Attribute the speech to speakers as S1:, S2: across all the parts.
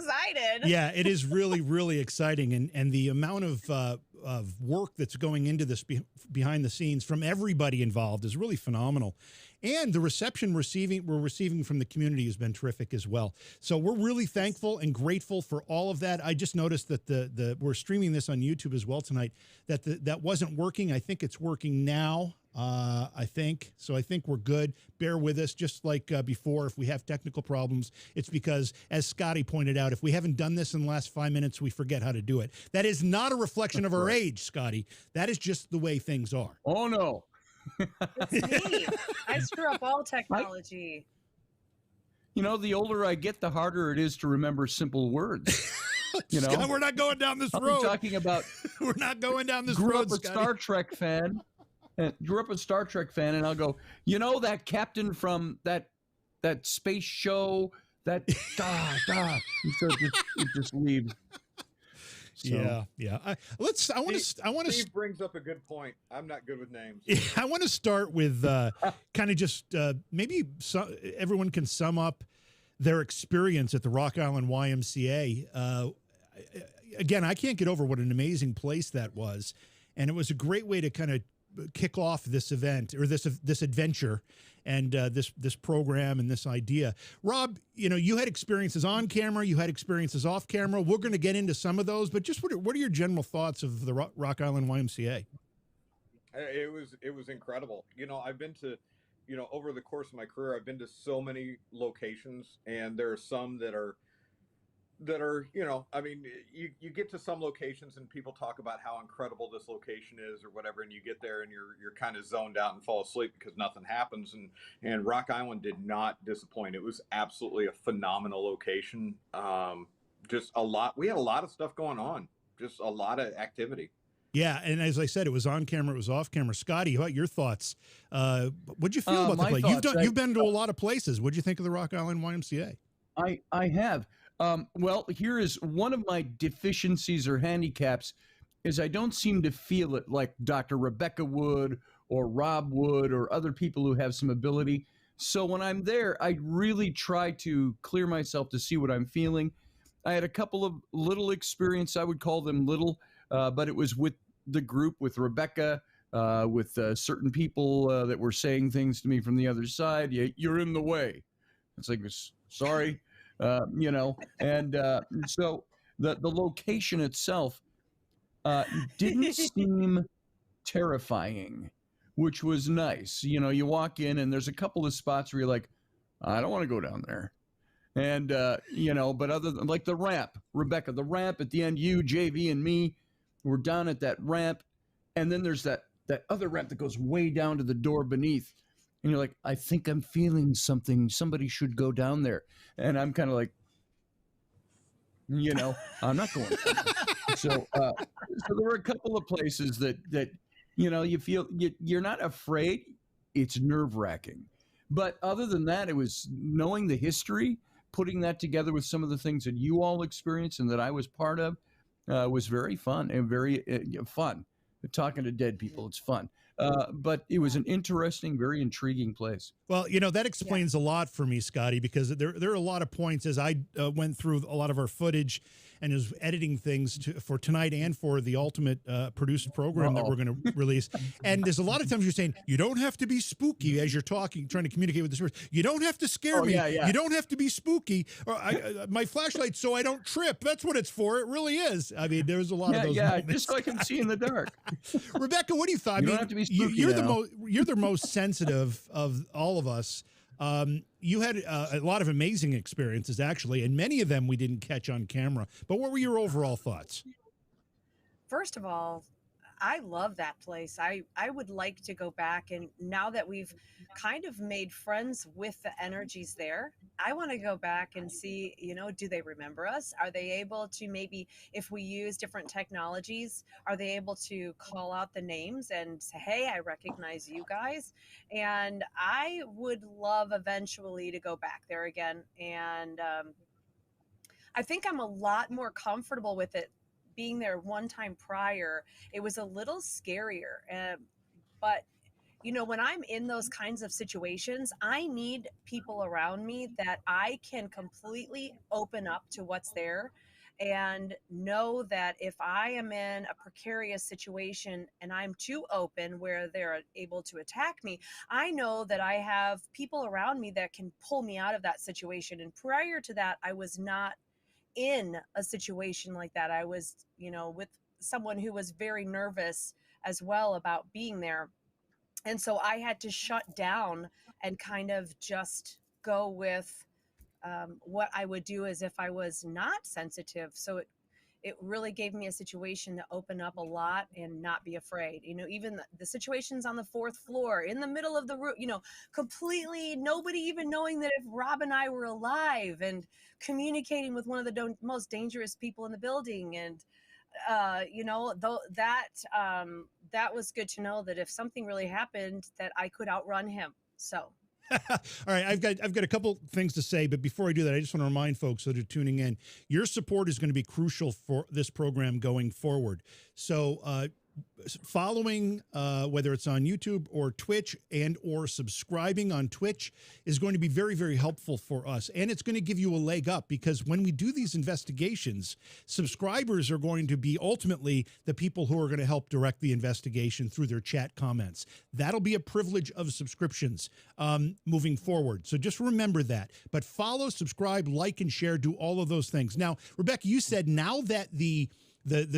S1: excited.
S2: Yeah, it is really, really exciting. And the amount of work that's going into this behind the scenes from everybody involved is really phenomenal. And the reception we're receiving from the community has been terrific as well. So we're really thankful and grateful for all of that. I just noticed that we're streaming this on YouTube as well tonight, that wasn't working. I think it's working now. I think we're good. Bear with us, just like before. If we have technical problems, it's because, as Scotty pointed out, if we haven't done this in the last 5 minutes, we forget how to do it. That is not a reflection of our age, Scotty. That is just the way things are.
S3: Oh, no.
S1: It's me. I screw up all technology.
S3: The older I get, the harder it is to remember simple words.
S2: Scott, we're not going down this road.
S3: Talking about
S2: we're not going down this
S3: grew
S2: road.
S3: Up a
S2: Scotty.
S3: Star Trek fan. Grew up a Star Trek fan, and I'll go, that captain from that space show, that so it just leaves. So.
S2: Yeah. I want to.
S4: Steve brings up a good point. I'm not good with names.
S2: I want to start with kind of just maybe everyone can sum up their experience at the Rock Island YMCA. Again, I can't get over what an amazing place that was, and it was a great way to kind of kick off this event or this adventure and this program and this idea. Rob, you had experiences on camera, you had experiences off camera. We're going to get into some of those, but just what are your general thoughts of the Rock Island YMCA?
S4: It was incredible. I've been to, over the course of my career, I've been to so many locations, and there are some that are, you get to some locations and people talk about how incredible this location is or whatever, and you get there and you're kind of zoned out and fall asleep because nothing happens. And Rock Island did not disappoint. It was absolutely a phenomenal location. Just a lot. We had a lot of stuff going on. Just a lot of activity.
S2: Yeah, and as I said, it was on camera, it was off camera. Scotty, what are your thoughts? What'd you feel about the place? You've been to a lot of places. What'd you think of the Rock Island YMCA?
S3: I have. Well, here is one of my deficiencies or handicaps is I don't seem to feel it like Dr. Rebecca would or Rob would or other people who have some ability. So when I'm there, I really try to clear myself to see what I'm feeling. I had a couple of little experience, I would call them little, but it was with the group, with Rebecca, with certain people that were saying things to me from the other side. You're in the way. It's like, sorry. And so the location itself didn't seem terrifying, which was nice. You walk in and there's a couple of spots where you're like, I don't want to go down there. And, but other than like the ramp, Rebecca, the ramp at the end, you, JV, and me were down at that ramp. And then there's that other ramp that goes way down to the door beneath. And you're like, I think I'm feeling something. Somebody should go down there. And I'm kind of like, I'm not going down there. So there were a couple of places that you feel you're not afraid. It's nerve-wracking. But other than that, it was knowing the history, putting that together with some of the things that you all experienced and that I was part of was very fun and very fun. Talking to dead people, it's fun. But it was an interesting, very intriguing place.
S2: Well, that explains a lot for me, Scotty, because there are a lot of points as I went through a lot of our footage and was editing things for tonight and for the ultimate produced program that we're going to release. And there's a lot of times you're saying, you don't have to be spooky as you're talking, trying to communicate with the spirit. You don't have to scare me. Yeah. You don't have to be spooky. Or my flashlight so I don't trip. That's what it's for. It really is. I mean, there's a lot of those moments.
S3: Just so I can see in the dark.
S2: Rebecca, what do you thought?
S3: You don't have to be spooky
S2: you're the most sensitive of all of us. You had a lot of amazing experiences, actually, and many of them we didn't catch on camera. But what were your overall thoughts?
S1: First of all, I love that place. I would like to go back, and now that we've kind of made friends with the energies there, I want to go back and see, do they remember us? Are they able to, maybe if we use different technologies, are they able to call out the names and say, hey, I recognize you guys? And I would love eventually to go back there again. And I think I'm a lot more comfortable with it. Being there one time prior, it was a little scarier, but when I'm in those kinds of situations, I need people around me that I can completely open up to what's there and know that if I am in a precarious situation and I'm too open where they're able to attack me, I know that I have people around me that can pull me out of that situation. And prior to that, I was not in a situation like that. I was, with someone who was very nervous as well about being there. And so I had to shut down and kind of just go with what I would do as if I was not sensitive. So it really gave me a situation to open up a lot and not be afraid. Even the situations on the fourth floor, in the middle of the room, completely nobody even knowing that if Rob and I were alive, and communicating with one of the most dangerous people in the building. And that was good to know that if something really happened, that I could outrun him. So.
S2: All right, I've got a couple things to say, but before I do that, I just want to remind folks that are tuning in, your support is going to be crucial for this program going forward. So following, whether it's on YouTube or Twitch, and or subscribing on Twitch is going to be very, very helpful for us. And it's going to give you a leg up, because when we do these investigations, subscribers are going to be ultimately the people who are going to help direct the investigation through their chat comments. That'll be a privilege of subscriptions moving forward. So just remember that. But follow, subscribe, like, and share, do all of those things. Now, Rebecca, you said now that the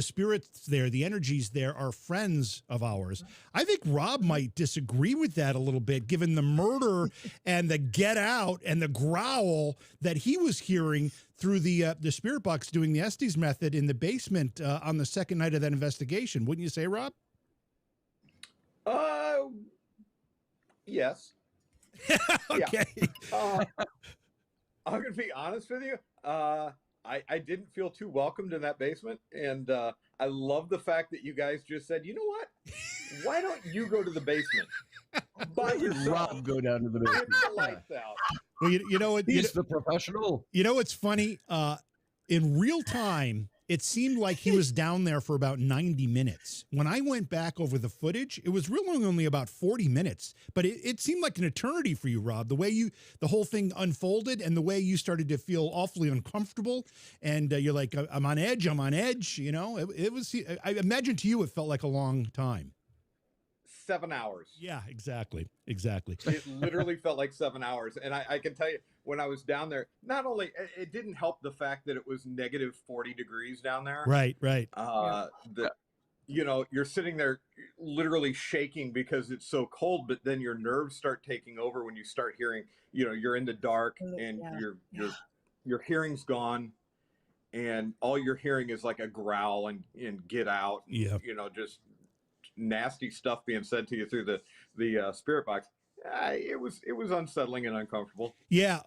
S2: spirits there, the energies there are friends of ours. I think Rob might disagree with that a little bit, given the murder and the get out and the growl that he was hearing through the spirit box doing the Estes method in the basement on the second night of that investigation. Wouldn't you say, Rob?
S4: Yes.
S2: Okay.
S4: Yeah. I'm going to be honest with you. I didn't feel too welcomed in that basement. And I love the fact that you guys just said, you know what? Why don't you go to the basement? By yourself.
S3: Rob go down to the basement.
S4: Get the lights out.
S2: Well, you know what?
S3: He's the professional.
S2: You know what's funny? In real time, it seemed like he was down there for about 90 minutes. When I went back over the footage, it was really only about 40 minutes. But it seemed like an eternity for you, Rob, the way the whole thing unfolded and the way you started to feel awfully uncomfortable. And you're like, I'm on edge. It was, I imagine to you, it felt like a long time.
S4: 7 hours.
S2: Yeah, exactly.
S4: It literally felt like 7 hours. And I can tell you, when I was down there, not only, it didn't help the fact that it was negative 40 degrees down there.
S2: Right.
S4: You're sitting there literally shaking because it's so cold, but then your nerves start taking over when you start hearing, you're in the dark and your hearing's gone, and all you're hearing is like a growl and get out. And, just nasty stuff being said to you through the spirit box. It was unsettling and uncomfortable.
S2: Yeah.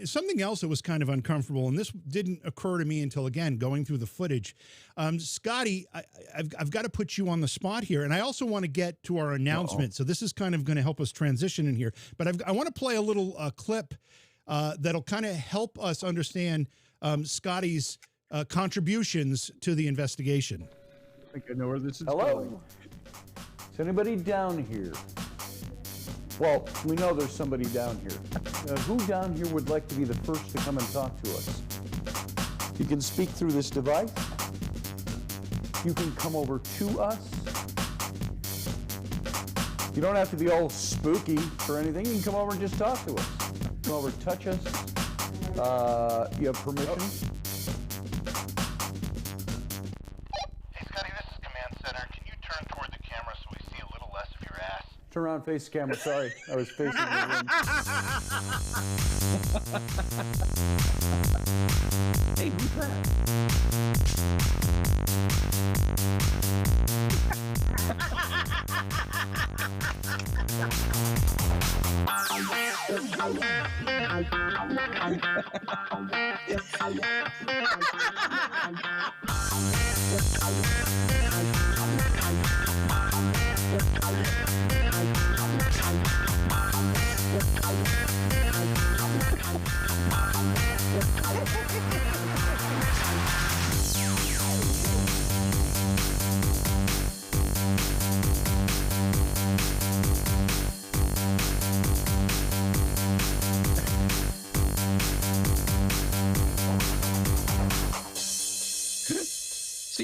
S2: Something else that was kind of uncomfortable, and this didn't occur to me until, again, going through the footage. Scotty, I've got to put you on the spot here, and I also want to get to our announcement. So this is kind of going to help us transition in here. But I want to play a little clip that'll kind of help us understand Scotty's contributions to the investigation.
S3: I think I know where this is going. Is anybody down here? Well, we know there's somebody down here. Who down here would like to be the first to come and talk to us? You can speak through this device. You can come over to us. You don't have to be all spooky or anything. You can come over and just talk to us. Come over, touch us. You have permission.
S5: Hey, Scotty, this is Command Center. Can you turn toward the camera so we see a little less of your ass?
S3: Turn around, face the camera. Sorry, I was facing the room. Hey, who's that?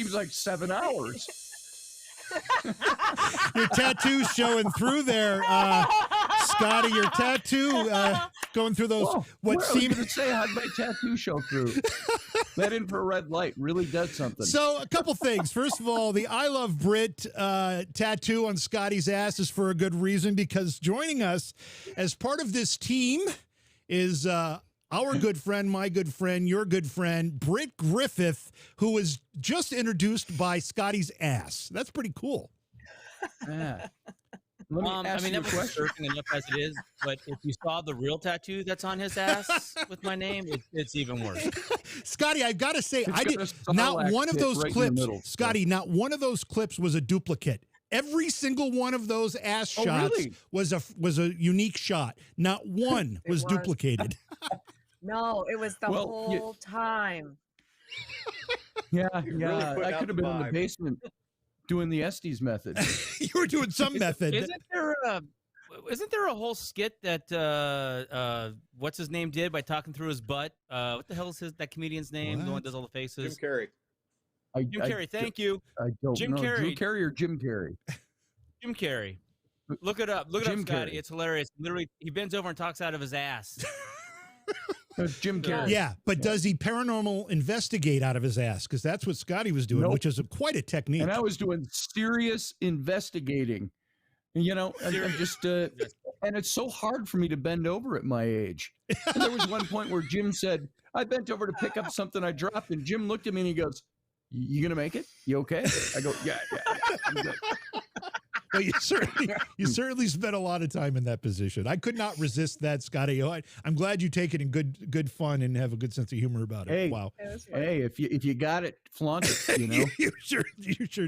S3: seems like 7 hours.
S2: Your tattoo's showing through there, Scotty. Your tattoo going through those.
S3: Whoa,
S2: What
S3: I was
S2: seems
S3: going to say, how'd my tattoo show through? That infrared light really does something.
S2: So a couple things. First of all, the I Love Brit tattoo on Scotty's ass is for a good reason, because joining us as part of this team is our good friend, my good friend, your good friend, Britt Griffith, who was just introduced by Scotty's ass. That's pretty cool.
S3: Yeah. Let me ask
S6: I mean,
S3: you a
S6: that was
S3: question.
S6: disturbing enough as it is, but if you saw the real tattoo that's on his ass with my name, it's even worse.
S2: Scotty, I've got to say,
S3: It's
S2: I
S3: got
S2: did
S3: a
S2: not
S3: Sarlacc
S2: one of
S3: pit
S2: those
S3: right in the
S2: clips,
S3: middle.
S2: Scotty, not one of those clips was a duplicate. Every single one of those ass shots
S3: really?
S2: was a unique shot. Not one was
S1: was.
S2: duplicated.
S1: No, it was the
S3: Well,
S1: whole time.
S3: Yeah,
S4: You're really
S3: yeah.
S4: putting
S3: I
S4: out
S3: could have
S4: the
S3: been in the
S4: vibe.
S3: basement doing the Estes method.
S2: You were doing some method.
S6: Isn't there a whole skit that what's his name did by talking through his butt? What the hell is that comedian's name? The one
S2: What?
S6: that does all the
S4: Jim
S6: faces.
S4: Carrey.
S6: Jim Carrey. Thank you,
S3: I don't
S6: Jim
S3: know. Drew
S6: Carrey.
S3: Carey or Jim Carrey?
S6: Jim Carrey. Look it up. Look it
S3: Jim
S6: up, Scotty.
S3: Carrey.
S6: It's hilarious. Literally, he bends over and talks out of his ass.
S3: Jim Carrey.
S2: Yeah, but does he paranormal investigate out of his ass? Because that's what Scotty was doing,
S3: Nope.
S2: which is quite a technique.
S3: And I was doing serious investigating. You know, and just and it's so hard for me to bend over at my age. And there was one point where Jim said, I bent over to pick up something I dropped, and Jim looked at me and he goes, "You gonna make it? You okay?" I go, yeah, I'm good.
S2: Well, you certainly spent a lot of time in that position. I could not resist that, Scotty. I'm glad you take it in good fun and have a good sense of humor about it.
S3: Hey,
S2: Wow.
S3: Hey, if you got it, flaunt it. You know.
S2: you sure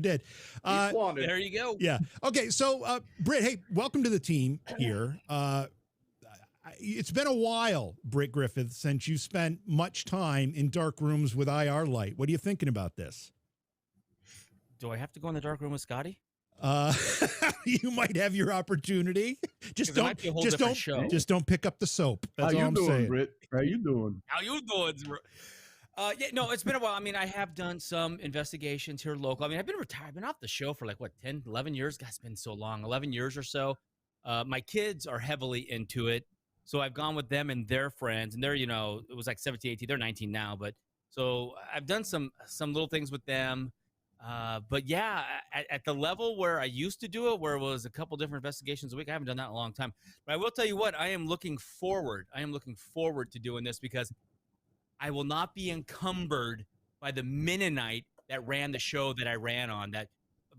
S2: did.
S4: He flaunted.
S6: There you go.
S2: Yeah. Okay. So, Britt, hey, welcome to the team here. It's been a while, Britt Griffith, since you spent much time in dark rooms with IR light. What are you thinking about this?
S6: Do I have to go in the dark room with Scotty?
S2: You might have your opportunity. Just
S6: 'Cause it might be a whole different show.
S2: don't pick up the soap. That's
S3: How
S2: all
S3: you
S2: I'm
S3: doing,
S2: saying.
S3: Britt? How you doing?
S6: How you doing? Yeah, no, it's been a while. I mean, I have done some investigations here local. I mean, I've been retired. I've been off the show for like, what, 10, 11 years? God, it's been so long. 11 years or so. My kids are heavily into it. So I've gone with them and their friends. And they're, you know, it was like 17, 18. They're 19 now. But so I've done some little things with them. But yeah, at the level where I used to do it, where it was a couple different investigations a week, I haven't done that in a long time. But I will tell you what, I am looking forward to doing this, because I will not be encumbered by the Mennonite that ran the show that I ran on, that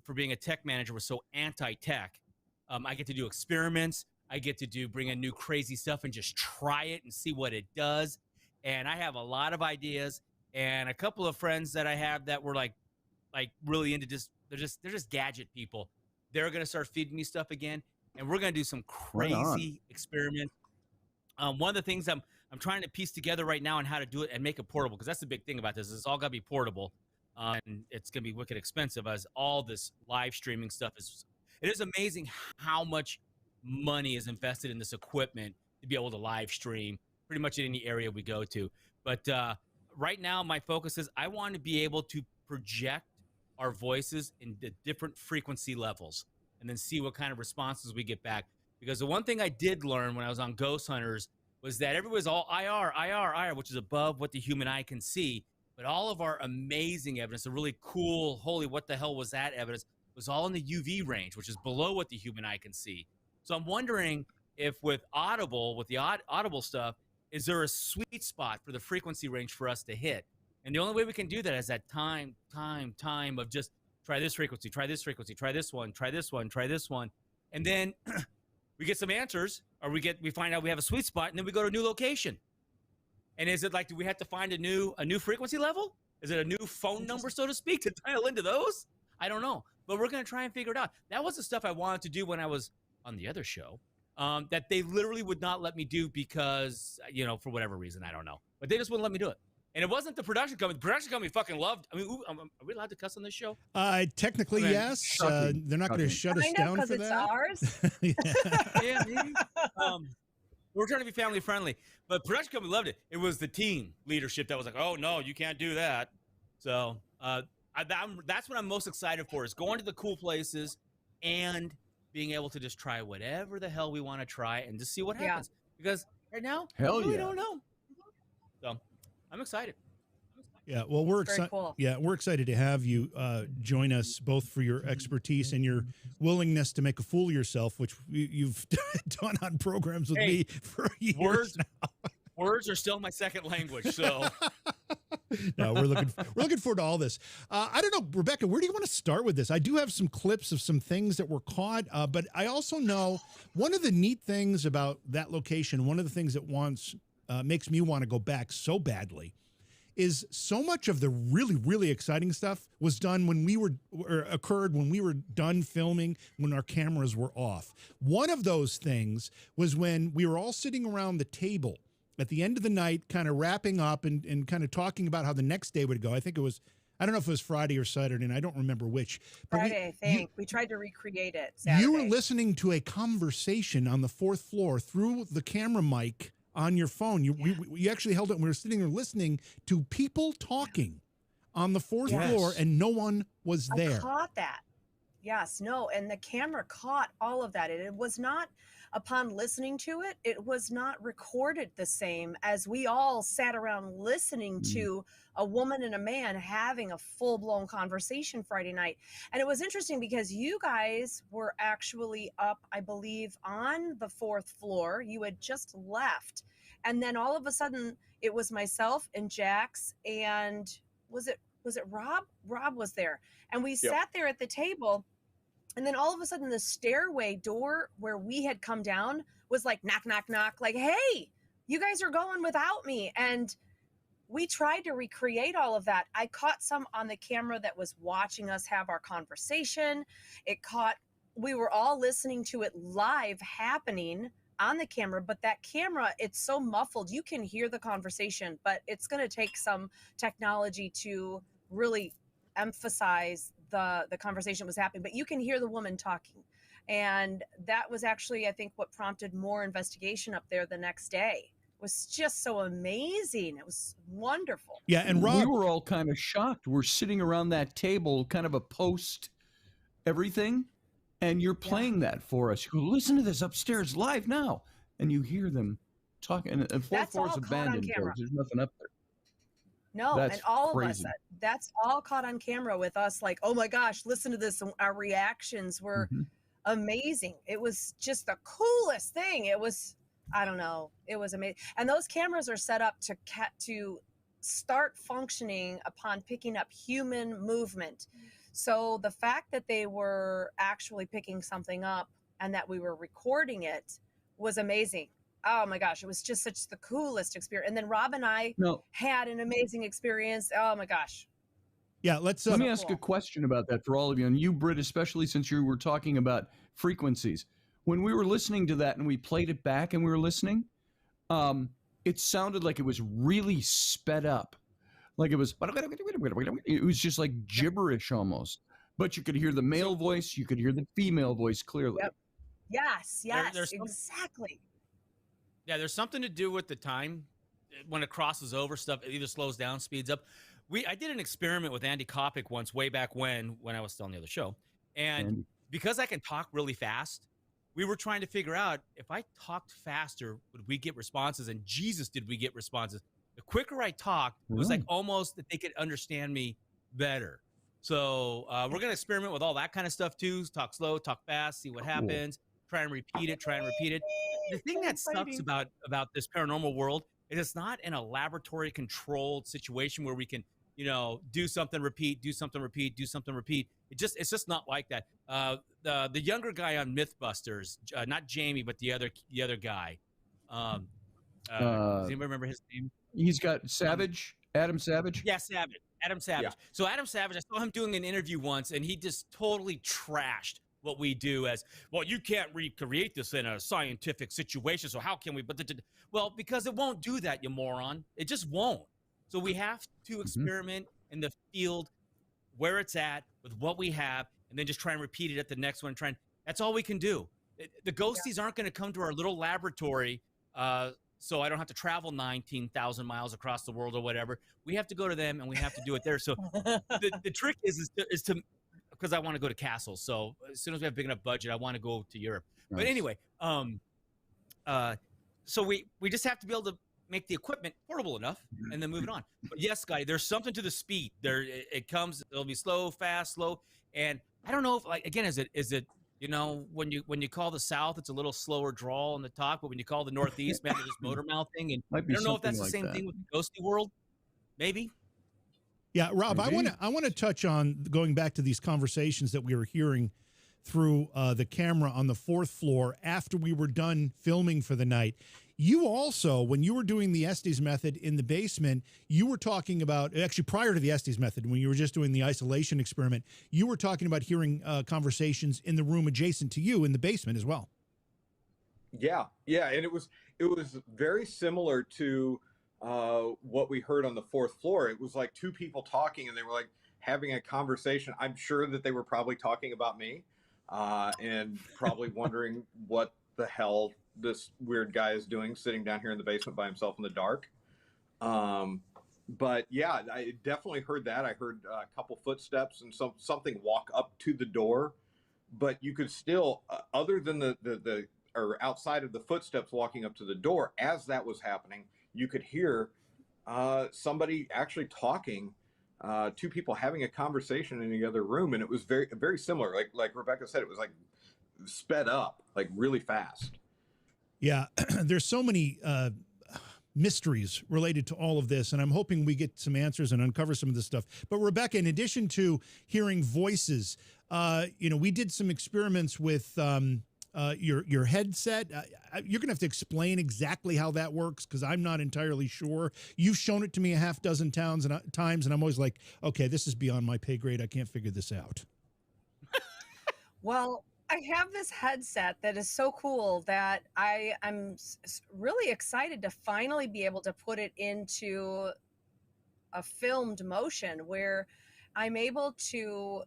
S6: for being a tech manager was so anti-tech. I get to do experiments. I get to bring in new crazy stuff and just try it and see what it does. And I have a lot of ideas, and a couple of friends that I have that were like really into they're just gadget people. They're going to start feeding me stuff again, and we're going to do some crazy experiments. One of the things I'm trying to piece together right now on how to do it and make it portable, because that's the big thing about this. It's all got to be portable, and it's going to be wicked expensive, as all this live streaming stuff is. It is amazing how much money is invested in this equipment to be able to live stream pretty much in any area we go to. But right now, my focus is I want to be able to project our voices in the different frequency levels and then see what kind of responses we get back. Because the one thing I did learn when I was on Ghost Hunters was that everybody's all IR, which is above what the human eye can see. But all of our amazing evidence, the really cool, holy, what the hell was that evidence, was all in the UV range, which is below what the human eye can see. So I'm wondering if with the audible stuff, is there a sweet spot for the frequency range for us to hit? And the only way we can do that is that time of just try this frequency, try this frequency, try this one, try this one, try this one. And then we get some answers, or we find out we have a sweet spot, and then we go to a new location. And is it like, do we have to find a new frequency level? Is it a new phone number, so to speak, to dial into those? I don't know. But we're going to try and figure it out. That was the stuff I wanted to do when I was on the other show, that they literally would not let me do because, for whatever reason, I don't know. But they just wouldn't let me do it. And it wasn't the production company. The production company fucking loved. I mean, are we allowed to cuss on this show?
S2: Technically,
S6: I mean,
S2: yes. They're not going to shut us down for
S1: it's
S2: that.
S1: ours.
S6: Yeah, maybe. We're trying to be family friendly, but production company loved it. It was the team leadership that was like, "Oh no, you can't do that." So I That's what I'm most excited for, is going to the cool places and being able to just try whatever the hell we want to try and just see what
S1: Yeah.
S6: happens. Because right now,
S3: Hell
S6: we really
S3: yeah.
S6: don't know. So I'm excited.
S2: Yeah, well, we're
S1: Very
S2: excited.
S1: cool.
S2: Yeah, we're excited to have you join us, both for your expertise and your willingness to make a fool of yourself, which you've done on programs with me for years
S6: Words,
S2: now.
S6: words are still my second language, so
S2: No, we're looking forward to all this. I don't know, Rebecca, where do you want to start with this? I do have some clips of some things that were caught, but I also know one of the neat things about that location, one of the things that makes me want to go back so badly, is so much of the really, really exciting stuff was done occurred when we were done filming, when our cameras were off. One of those things was when we were all sitting around the table at the end of the night, kind of wrapping up and kind of talking about how the next day would go. I think it was, I don't know if it was Friday or Saturday, and I don't remember which. But
S1: Friday, I think. We tried to recreate it Saturday.
S2: you were listening to a conversation on the 4th floor through the camera mic on your phone. You actually held it, and we were sitting there listening to people talking on the 4th floor, and no one was there.
S1: I caught that. Yes, no, and the camera caught all of that. And it was not, upon listening to it, it was not recorded the same as we all sat around listening to a woman and a man having a full-blown conversation Friday night. And it was interesting because you guys were actually up, I believe, on the 4th floor. You had just left. And then all of a sudden it was myself and Jax, and was it Rob? Rob was there. And we sat there at the table, and then all of a sudden the stairway door where we had come down was like knock, knock, knock, like, hey, you guys are going without me. And we tried to recreate all of that. I caught some on the camera that was watching us have our conversation. We were all listening to it live happening on the camera, but that camera, it's so muffled. You can hear the conversation, but it's going to take some technology to really emphasize the conversation was happening, but you can hear the woman talking. And that was actually, I think, what prompted more investigation up there the next day. It was just so amazing. It was wonderful.
S2: Yeah, and Rob,
S3: we were all kind of shocked. We're sitting around that table, kind of a post everything, and you're playing that for us. You go, listen to this upstairs live now, and you hear them talking. And 4th floor is abandoned, folks. There's nothing up there.
S1: No,
S3: That's
S1: and all
S3: crazy.
S1: of us, that's all caught on camera with us, like, oh my gosh, listen to this. And our reactions were amazing. It was just the coolest thing. It was, I don't know, it was amazing. And those cameras are set up to start functioning upon picking up human movement. So the fact that they were actually picking something up and that we were recording it was amazing. Oh my gosh, it was just such the coolest experience. And then Rob and I had an amazing experience. Oh my gosh.
S2: Yeah, let
S3: me ask a question about that for all of you, and you, Britt, especially since you were talking about frequencies. When we were listening to that and we played it back and we were listening, it sounded like it was really sped up. Like it was just like gibberish almost. But you could hear the male voice, you could hear the female voice clearly.
S1: Yep. Yes,
S6: There's
S1: exactly.
S6: Yeah, there's something to do with the time when it crosses over stuff. It either slows down, speeds up. I did an experiment with Andy Kopic once, way back when I was still on the other show. And because I can talk really fast, we were trying to figure out if I talked faster, would we get responses? And Jesus, did we get responses? The quicker I talked, it was like almost that they could understand me better. So we're going to experiment with all that kind of stuff too. Talk slow, talk fast, see what happens. Try and repeat it. The thing that sucks about this paranormal world is it's not in a laboratory controlled situation where we can, do something, repeat, do something, repeat, do something, repeat. It's just not like that. The younger guy on MythBusters, not Jamie, but the other guy. Does anybody remember his name?
S3: He's got Savage, Adam Savage.
S6: Yeah, Savage. Adam Savage. Yeah. So Adam Savage, I saw him doing an interview once, and he just totally trashed what we do as, well, you can't recreate this in a scientific situation, so how can we? Well, because it won't do that, you moron. It just won't. So we have to experiment in the field where it's at with what we have, and then just try and repeat it at the next one. That's all we can do. The ghosties aren't going to come to our little laboratory so I don't have to travel 19,000 miles across the world or whatever. We have to go to them, and we have to do it there. So the trick is to because I want to go to castles. So as soon as we have a big enough budget, I want to go to Europe.
S3: Nice.
S6: But anyway, so we just have to be able to make the equipment portable enough and then move it on. But yes, Scotty, there's something to the speed. It comes, it'll be slow, fast, slow. And I don't know if, like, again, is it you know, when you call the South, it's a little slower drawl on the talk, but when you call the Northeast, man, there's motor mouthing. And I don't know if that's the same thing with the ghosty world. Maybe.
S2: Yeah, Rob, maybe. I want to touch on going back to these conversations that we were hearing through the camera on the 4th floor after we were done filming for the night. You also, when you were doing the Estes method in the basement, you were talking about, actually prior to the Estes method, when you were just doing the isolation experiment, you were talking about hearing conversations in the room adjacent to you in the basement as well.
S4: Yeah, and it was very similar to what we heard on the 4th floor. It was like two people talking, and they were like having a conversation. I'm sure that they were probably talking about me, and probably wondering what the hell this weird guy is doing sitting down here in the basement by himself in the dark. But yeah, I definitely heard that. I heard a couple footsteps and something walk up to the door, but you could still, other than the or outside of the footsteps walking up to the door, as that was happening, you could hear somebody actually talking, two people having a conversation in the other room. And it was very, very similar. Like Rebecca said, it was like sped up, like really fast.
S2: Yeah, there's so many mysteries related to all of this, and I'm hoping we get some answers and uncover some of this stuff. But Rebecca, in addition to hearing voices, you know, we did some experiments with your headset. You're going to have to explain exactly how that works, because I'm not entirely sure. You've shown it to me a half dozen times, and I'm always like, okay, this is beyond my pay grade. I can't figure this out.
S1: Well, I have this headset that is so cool that I'm really excited to finally be able to put it into a filmed motion where I'm able to,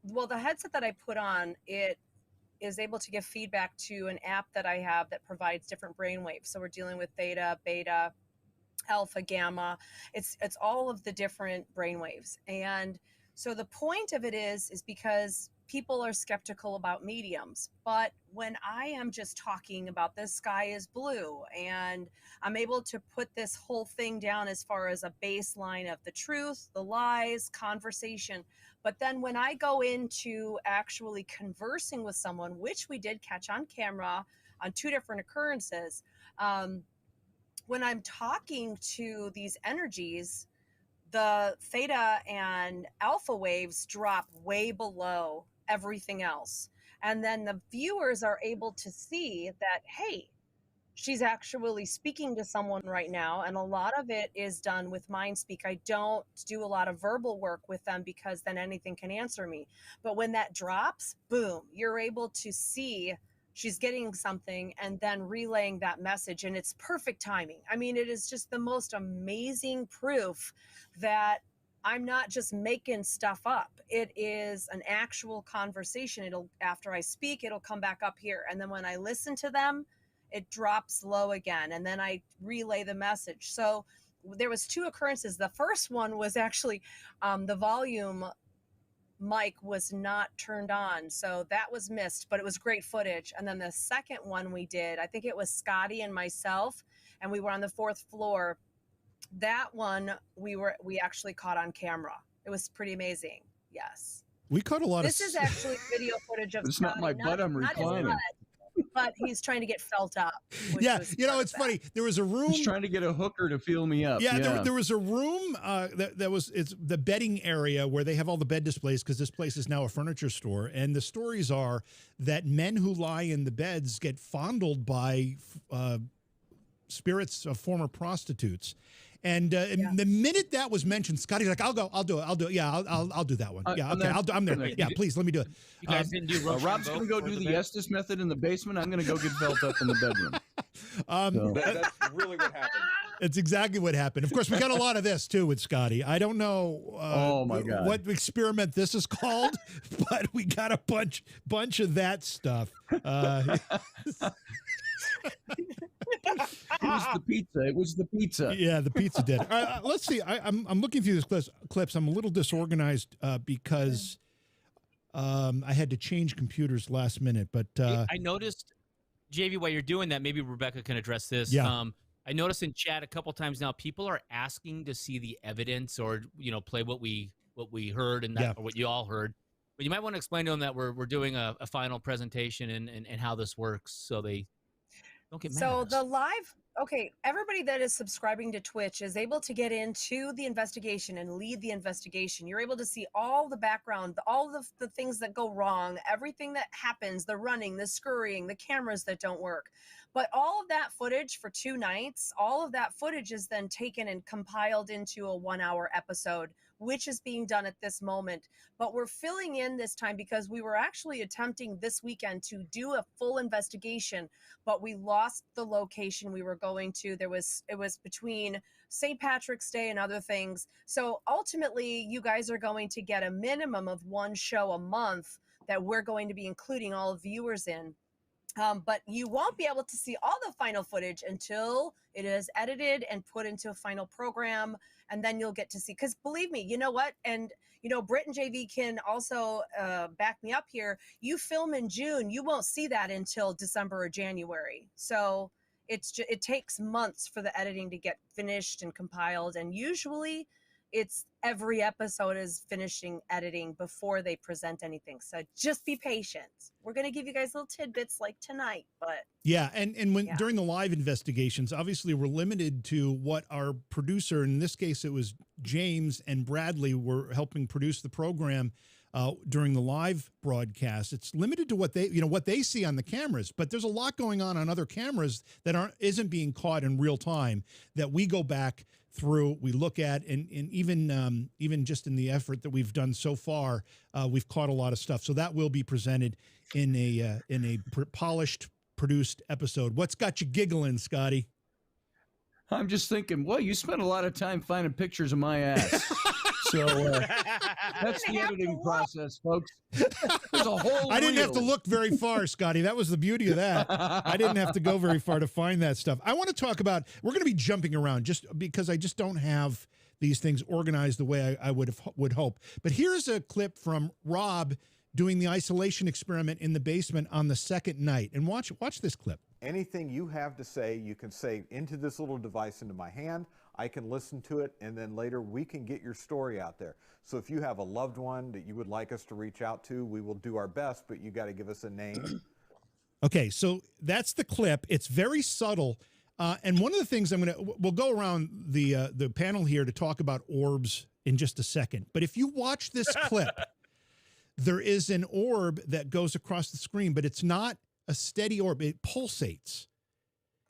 S1: well, the headset that I put on, it is able to give feedback to an app that I have that provides different brainwaves. So we're dealing with theta, beta, alpha, gamma. It's all of the different brainwaves. And so the point of it is because people are skeptical about mediums, but when I am just talking about the sky is blue, and I'm able to put this whole thing down as far as a baseline of the truth, the lies, conversation. But then when I go into actually conversing with someone, which we did catch on camera on 2 different occurrences, when I'm talking to these energies, the theta and alpha waves drop way below everything else. And then the viewers are able to see that, hey, she's actually speaking to someone right now. And a lot of it is done with mind speak. I don't do a lot of verbal work with them because then anything can answer me. But when that drops, boom, you're able to see she's getting something and then relaying that message. And it's perfect timing. I mean, it is just the most amazing proof that I'm not just making stuff up. It is an actual conversation. After I speak, it'll come back up here. And then when I listen to them, it drops low again. And then I relay the message. So there was 2 occurrences. The first one was actually the volume mic was not turned on. So that was missed, but it was great footage. And then the second one we did, I think it was Scotty and myself, and we were on the 4th floor. That one we actually caught on camera. It was pretty amazing. Yes.
S2: We caught a lot
S1: This is actually video footage of
S3: It's
S1: Scotty,
S3: not my butt I'm reclining.
S1: but he's trying to get felt up.
S2: Yeah, you know, it's funny. There was a room.
S3: He's trying to get a hooker to fill me up.
S2: Yeah, there was a room it's the bedding area where they have all the bed displays, because this place is now a furniture store. And the stories are that men who lie in the beds get fondled by spirits of former prostitutes. And the minute that was mentioned, Scotty's like, I'll do it. Yeah, I'll do that one. Yeah, okay, I'm there. Yeah, please, let me do it.
S6: You guys didn't do
S3: Rob's going to go do the Estes method in the basement. I'm going to go get felt up in the bedroom.
S4: That's really what happened.
S2: It's exactly what happened. Of course, we got a lot of this, too, with Scotty. I don't know
S3: oh my God.
S2: what experiment this is called, but we got a bunch of that stuff.
S3: It was the pizza. It was the pizza.
S2: Yeah, the pizza did. Let's see. I'm looking through these clips. I'm a little disorganized because I had to change computers last minute. But
S6: I noticed, JV, while you're doing that, maybe Rebecca can address this.
S2: Yeah.
S6: I noticed in chat a couple times now, people are asking to see the evidence or play what we heard and that, or what you all heard. But you might want to explain to them that we're doing a final presentation and how this works, so they don't get mad.
S1: So
S6: at us.
S1: the live, okay, everybody that is subscribing to Twitch is able to get into the investigation and lead the investigation. You're able to see all the background, all the things that go wrong, everything that happens, the running, the scurrying, the cameras that don't work. But all of that footage for 2 nights, all of that footage is then taken and compiled into a 1-hour episode, which is being done at this moment. But we're filling in this time because we were actually attempting this weekend to do a full investigation, but we lost the location we were going to. It was between St. Patrick's Day and other things. So ultimately, you guys are going to get a minimum of 1 show a month that we're going to be including all viewers in. But you won't be able to see all the final footage until it is edited and put into a final program. And then you'll get to see, because believe me, you know what? And, Britt and JV can also back me up here. You film in June, you won't see that until December or January. So it takes months for the editing to get finished and compiled. And usually it's every episode is finishing editing before they present anything. So just be patient. We're going to give you guys little tidbits like tonight, but
S2: yeah. And when during the live investigations, obviously we're limited to what our producer, in this case, it was James and Bradley, were helping produce the program during the live broadcast. It's limited to what they see on the cameras, but there's a lot going on other cameras that isn't being caught in real time that we go back through, we look at, and even just in the effort that we've done so far, we've caught a lot of stuff. So that will be presented in a polished, produced episode. What's got you giggling, Scotty?
S3: I'm just thinking, well, you spent a lot of time finding pictures of my ass. So that's the editing process, folks. There's a whole
S2: I didn't have to
S3: reel.
S2: look very far, Scotty. That was the beauty of that. I didn't have to go very far to find that stuff. I want to talk about, we're going to be jumping around just because I just don't have these things organized the way I would hope. But here's a clip from Rob doing the isolation experiment in the basement on the second night. And watch this clip.
S7: Anything you have to say, you can say into this little device into my hand. I can listen to it, and then later we can get your story out there. So if you have a loved one that you would like us to reach out to, we will do our best, but you got to give us a name.
S2: Okay, so that's the clip. It's very subtle. And one of the things we'll go around the panel here to talk about orbs in just a second. But if you watch this clip, there is an orb that goes across the screen, but it's not a steady orb. It pulsates.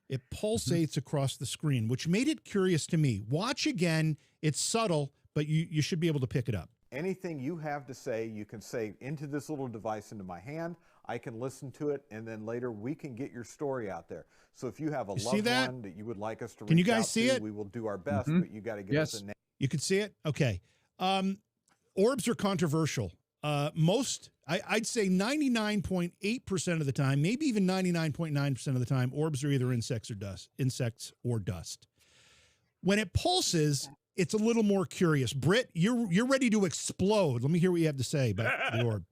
S2: It pulsates across the screen, which made it curious to me. Watch again. It's subtle, but you should be able to pick it up.
S7: Anything you have to say, you can say into this little device into my hand. I can listen to it, and then later we can get your story out there. So if you have a loved one that you would like us to
S2: Can you
S7: reach
S2: guys
S7: out
S2: see
S7: to,
S2: it?
S7: we will do our best, but you got to give us a name.
S2: You can see it? Okay. Orbs are controversial. I'd say 99.8% of the time, maybe even 99.9% of the time, orbs are either insects or dust. When it pulses, it's a little more curious. Britt, you're ready to explode. Let me hear what you have to say about the orb.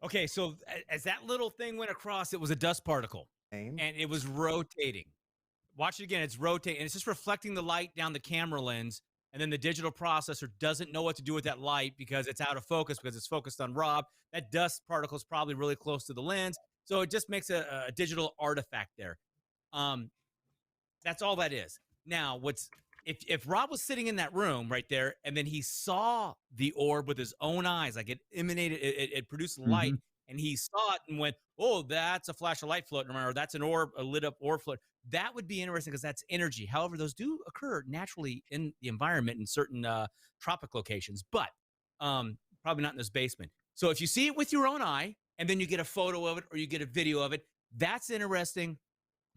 S6: Okay, so as that little thing went across, it was a dust particle, and it was rotating. Watch it again. It's rotating, and it's just reflecting the light down the camera lens, and then the digital processor doesn't know what to do with that light because it's out of focus, because it's focused on Rob. That dust particle is probably really close to the lens, so it just makes a digital artifact there. That's all that is. Now, if Rob was sitting in that room right there, and then he saw the orb with his own eyes, like it emanated, it produced light, and he saw it and went, "Oh, that's a flash of light floating around, or that's an orb, a lit up orb float." That would be interesting because that's energy. However, those do occur naturally in the environment in certain tropic locations, but probably not in this basement. So if you see it with your own eye, and then you get a photo of it or you get a video of it, that's interesting.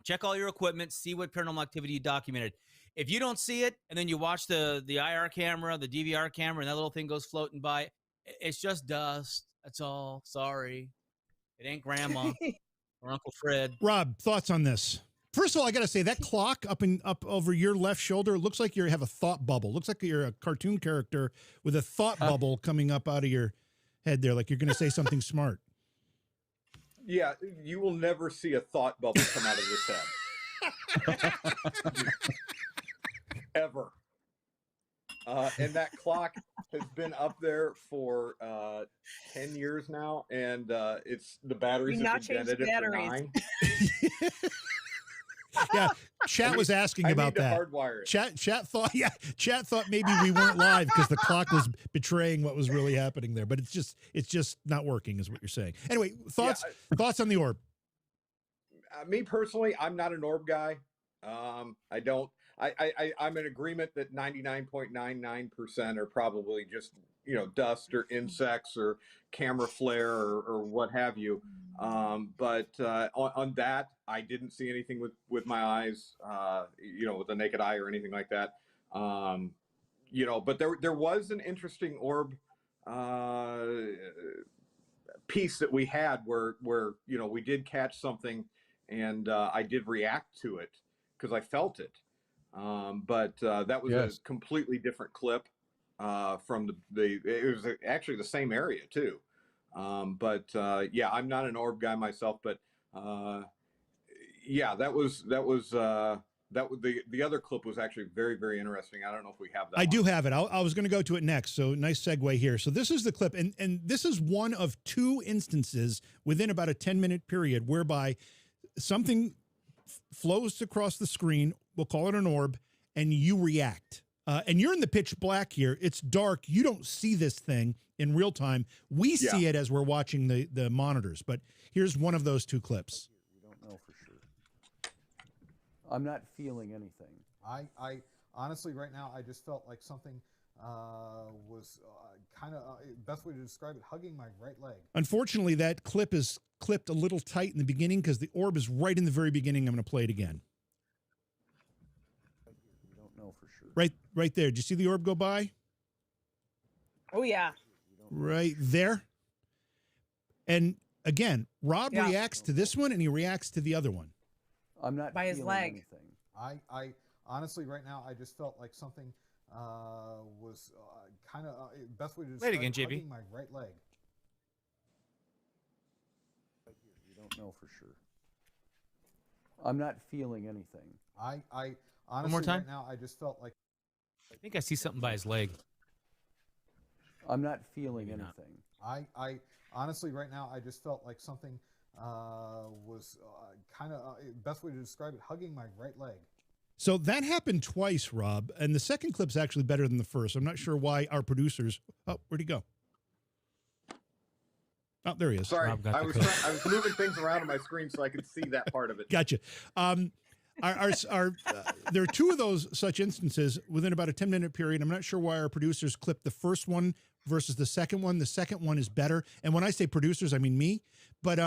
S6: Check all your equipment, see what paranormal activity you documented. If you don't see it, and then you watch the IR camera, the DVR camera, and that little thing goes floating by, it's just dust. That's all. Sorry. It ain't grandma. or Uncle Fred.
S2: Rob, thoughts on this? First of all, I got to say that clock up over your left shoulder looks like you have a thought bubble. Looks like you're a cartoon character with a thought bubble coming up out of your head there, like you're going to say something smart.
S4: Yeah, you will never see a thought bubble come out of this head. Ever. And that clock has been up there for 10 years now, and it's the batteries have been dead at for 9.
S2: Yeah, chat was asking about that.
S4: Hardwire it.
S2: Chat thought maybe we weren't live because the clock was betraying what was really happening there, but it's just not working, is what you're saying. Anyway, thoughts on the orb.
S4: Me personally, I'm not an orb guy. I'm in agreement that 99.99% are probably just, dust or insects or camera flare or what have you. But on that, I didn't see anything with my eyes, with the naked eye or anything like that. But there was an interesting orb piece that we had where we did catch something, and I did react to it because I felt it. But that was a completely different clip from it was actually the same area too. But I'm not an orb guy myself, but that was the other clip was actually very, very interesting. I don't know if we have that.
S2: I do have it. I was going to go to it next. So nice segue here. So this is the clip, and this is one of 2 instances within about a 10-minute period whereby something flows across the screen. We'll call it an orb, and you react. And you're in the pitch black here. It's dark. You don't see this thing in real time. We see it as we're watching the monitors. But here's one of those 2 clips.
S3: We don't know for sure. I'm not feeling anything.
S7: I honestly, right now, I just felt like something was kind of, best way to describe it, hugging my right leg.
S2: Unfortunately, that clip is clipped a little tight in the beginning because the orb is right in the very beginning. I'm going to play it again.
S3: We don't know for sure.
S2: Right there. Did you see the orb go by?
S1: Oh, yeah.
S2: Right there. And again, Rob reacts to this one and he reacts to the other one.
S3: I'm not
S1: by his leg.
S3: Anything.
S7: I honestly, right now, I just felt like something was kind of, best way to describe
S6: it again, JB.
S7: hugging my right leg.
S3: We don't know for sure. I'm not feeling anything.
S7: I honestly,
S6: one more time?
S7: right now, I just felt like.
S6: I think I see something by his leg.
S3: I'm not feeling
S6: Maybe
S3: anything.
S6: not.
S7: I honestly, right now, I just felt like something was kind of, best way to describe it, hugging my right leg.
S2: So that happened twice, Rob, and the second clip's actually better than the first. I'm not sure why our producers. Oh, where'd he go? Oh, there he is.
S4: Sorry, I was moving things around on my screen so I could see that part of it.
S2: Gotcha. There are 2 of those such instances within about a 10-minute period. I'm not sure why our producers clipped the first one versus the second one. The second one is better. And when I say producers, I mean me. But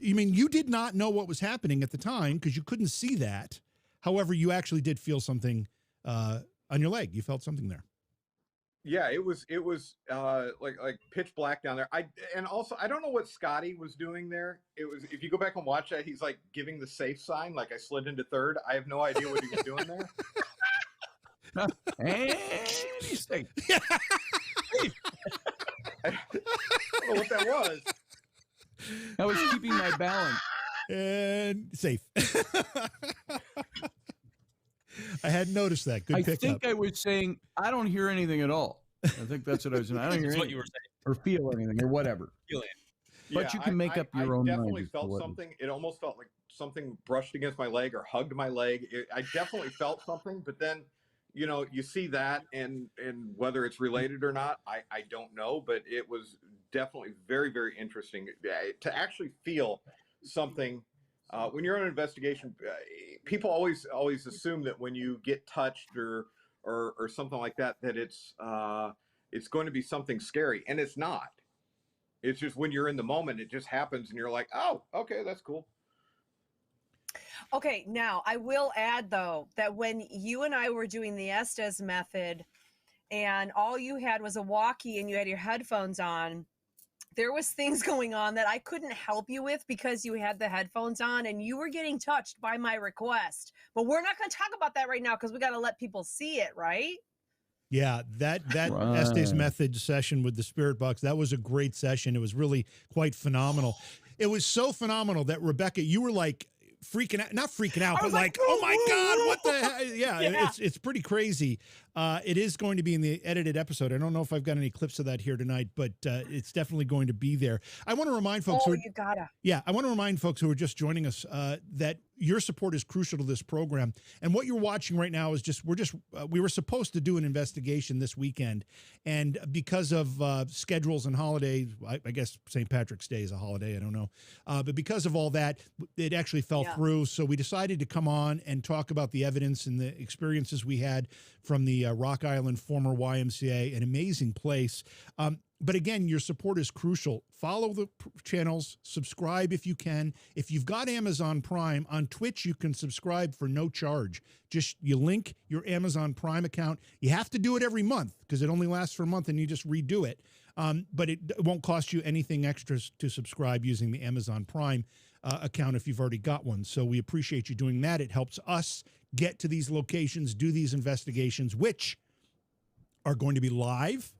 S2: you mean you did not know what was happening at the time because you couldn't see that. However, you actually did feel something on your leg. You felt something there.
S4: Yeah, it was like pitch black down there. I don't know what Scotty was doing there. It was, if you go back and watch that, he's like giving the safe sign, like I slid into third. I have no idea what he was doing there.
S3: And he's safe.
S4: I don't know what that was.
S3: I was keeping my balance.
S2: And safe. I hadn't noticed that. Good pickup.
S3: I think I was saying, I don't hear anything at all. I think that's what I was saying. I don't hear
S6: That's
S3: anything.
S6: what you were saying.
S3: Or feel anything or whatever. But you can make up your own mind.
S4: I definitely felt something. It almost felt like something brushed against my leg or hugged my leg. I definitely felt something, but then, you see that and whether it's related or not, I don't know, but it was definitely very, very interesting to actually feel something. When you're on an investigation, people always assume that when you get touched or something like that, that it's going to be something scary, and it's not. It's just when you're in the moment, it just happens, and you're like, oh, okay, that's cool.
S1: Okay, now I will add, though, that when you and I were doing the Estes method and all you had was a walkie and you had your headphones on, there was things going on that I couldn't help you with because you had the headphones on and you were getting touched by my request. But we're not going to talk about that right now because we got to let people see it, right?
S2: Yeah, that
S3: Right.
S2: Estes Method session with the Spirit Box, that was a great session. It was really quite phenomenal. It was so phenomenal that, Rebecca, you were like freaking out, not freaking out,
S1: I
S2: but
S1: was
S2: like,
S1: like,
S2: oh my God, what the hell? Yeah,
S1: Yeah.
S2: it's pretty crazy. It is going to be in the edited episode. I don't know if I've got any clips of that here tonight, but it's definitely going to be there. I want to remind folks
S1: Oh,
S2: who are,
S1: you gotta.
S2: yeah, I want to remind folks who are just joining us that your support is crucial to this program. And what you're watching right now is we were supposed to do an investigation this weekend, and because of schedules and holidays, I guess St. Patrick's Day is a holiday, I don't know, but because of all that, it actually fell through. So we decided to come on and talk about the evidence and the experiences we had from the Rock Island former YMCA, an amazing place. But again, your support is crucial. Follow the channels, subscribe if you can. If you've got Amazon Prime, on Twitch, you can subscribe for no charge. Just you link your Amazon Prime account. You have to do it every month because it only lasts for a month and you just redo it. But it won't cost you anything extra to subscribe using the Amazon Prime account if you've already got one. So we appreciate you doing that. It helps us get to these locations, do these investigations, which are going to be live.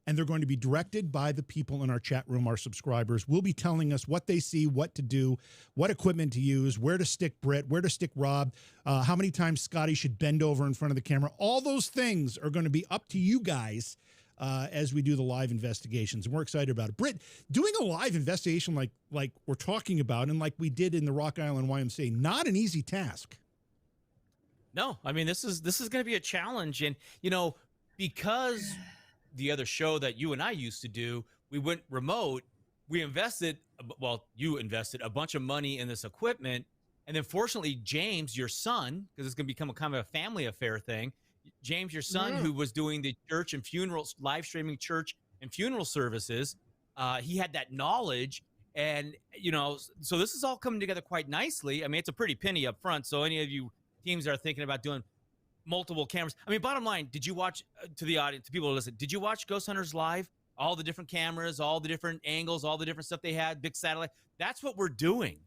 S2: And they're going to be directed by the people in our chat room, our subscribers. Will be telling us what they see, what to do, what equipment to use, where to stick Britt, where to stick Rob, how many times Scotty should bend over in front of the camera. All those things are going to be up to you guys as we do the live investigations. And we're excited about it. Britt, doing a live investigation like we're talking about and like we did in the Rock Island YMCA, not an easy task.
S6: No, I mean, this is going to be a challenge. And, you know, because the other show that you and I used to do, we went remote, we invested, well, you invested a bunch of money in this equipment. And then fortunately, James, your son, because it's going to become a kind of a family affair thing, James, your son, who was doing the church and funerals, live streaming church and funeral services, he had that knowledge. And, you know, so this is all coming together quite nicely. I mean, it's a pretty penny up front. So any of you teams that are thinking about doing multiple cameras. I mean, bottom line, did you watch, to the audience, to people who listen, did you watch Ghost Hunters Live? All the different cameras, all the different angles, all the different stuff they had, big satellite. That's what we're doing.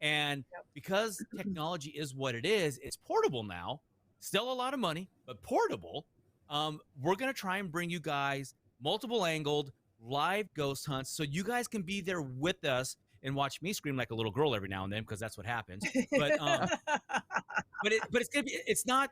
S6: And because technology is what it is, it's portable now. Still a lot of money, but portable. We're going to try and bring you guys multiple angled live ghost hunts so you guys can be there with us and watch me scream like a little girl every now and then, because that's what happens. But it's going to be, it's not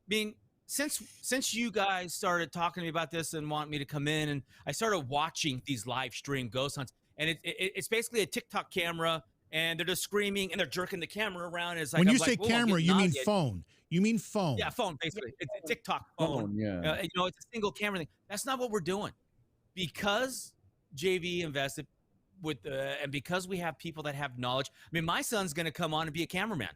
S6: being, since you guys started talking to me about this and want me to come in, and I started watching these live stream ghost hunts, and it's basically a TikTok camera, and they're just screaming and they're jerking the camera around. It's like,
S2: When
S6: I'm
S2: you
S6: like,
S2: say
S6: whoa,
S2: camera, you mean phone. You mean phone.
S6: Yeah, phone, basically. It's a TikTok phone.
S3: Yeah.
S6: You know, it's a single camera thing. That's not what we're doing. Because JV invested with, and because we have people that have knowledge. I mean, my son's going to come on and be a cameraman.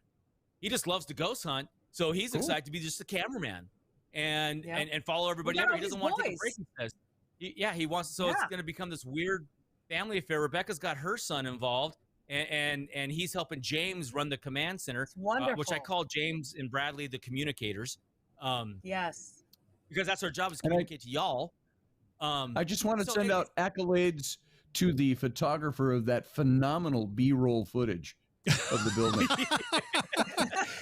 S6: He just loves to ghost hunt, so he's excited to be just a cameraman and follow everybody over. He doesn't want to take a break. He says, he wants. So it's going to become this weird family affair. Rebecca's got her son involved, and he's helping James run the command center, which I call James and Bradley the communicators.
S1: Yes,
S6: because that's our job, is to communicate to y'all.
S3: I just want to send out accolades to the photographer of that phenomenal B-roll footage of the building.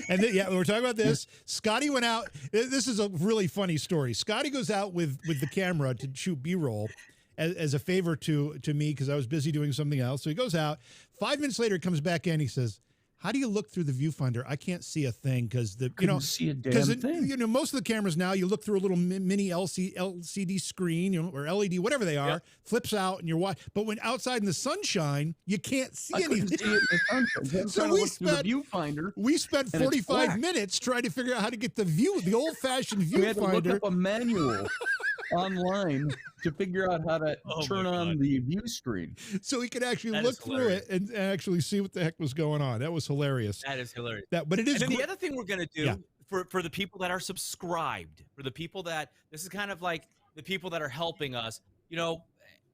S2: And we're talking about this. Scotty went out. This is a really funny story. Scotty goes out with the camera to shoot B-roll as a favor to me because I was busy doing something else. So he goes out. 5 minutes later, he comes back in. He says, "How do you look through the viewfinder? I can't see a thing because
S3: see a damn thing.
S2: Most of the cameras now, you look through a little mini LCD screen, or LED, whatever they are, flips out, and you're watching. But when outside in the sunshine, you can't see anything.
S3: See it in the sunshine.
S2: So we spent 45 minutes trying to figure out how to get the old-fashioned viewfinder.
S3: We had to look up a manual online to figure out how to turn on the view screen,
S2: so we could actually look through it and actually see what the heck was going on. That was hilarious.
S6: That is hilarious.
S2: But it is.
S6: And then the other thing we're going to do for the people that are subscribed, for the people that, this is kind of like the people that are helping us,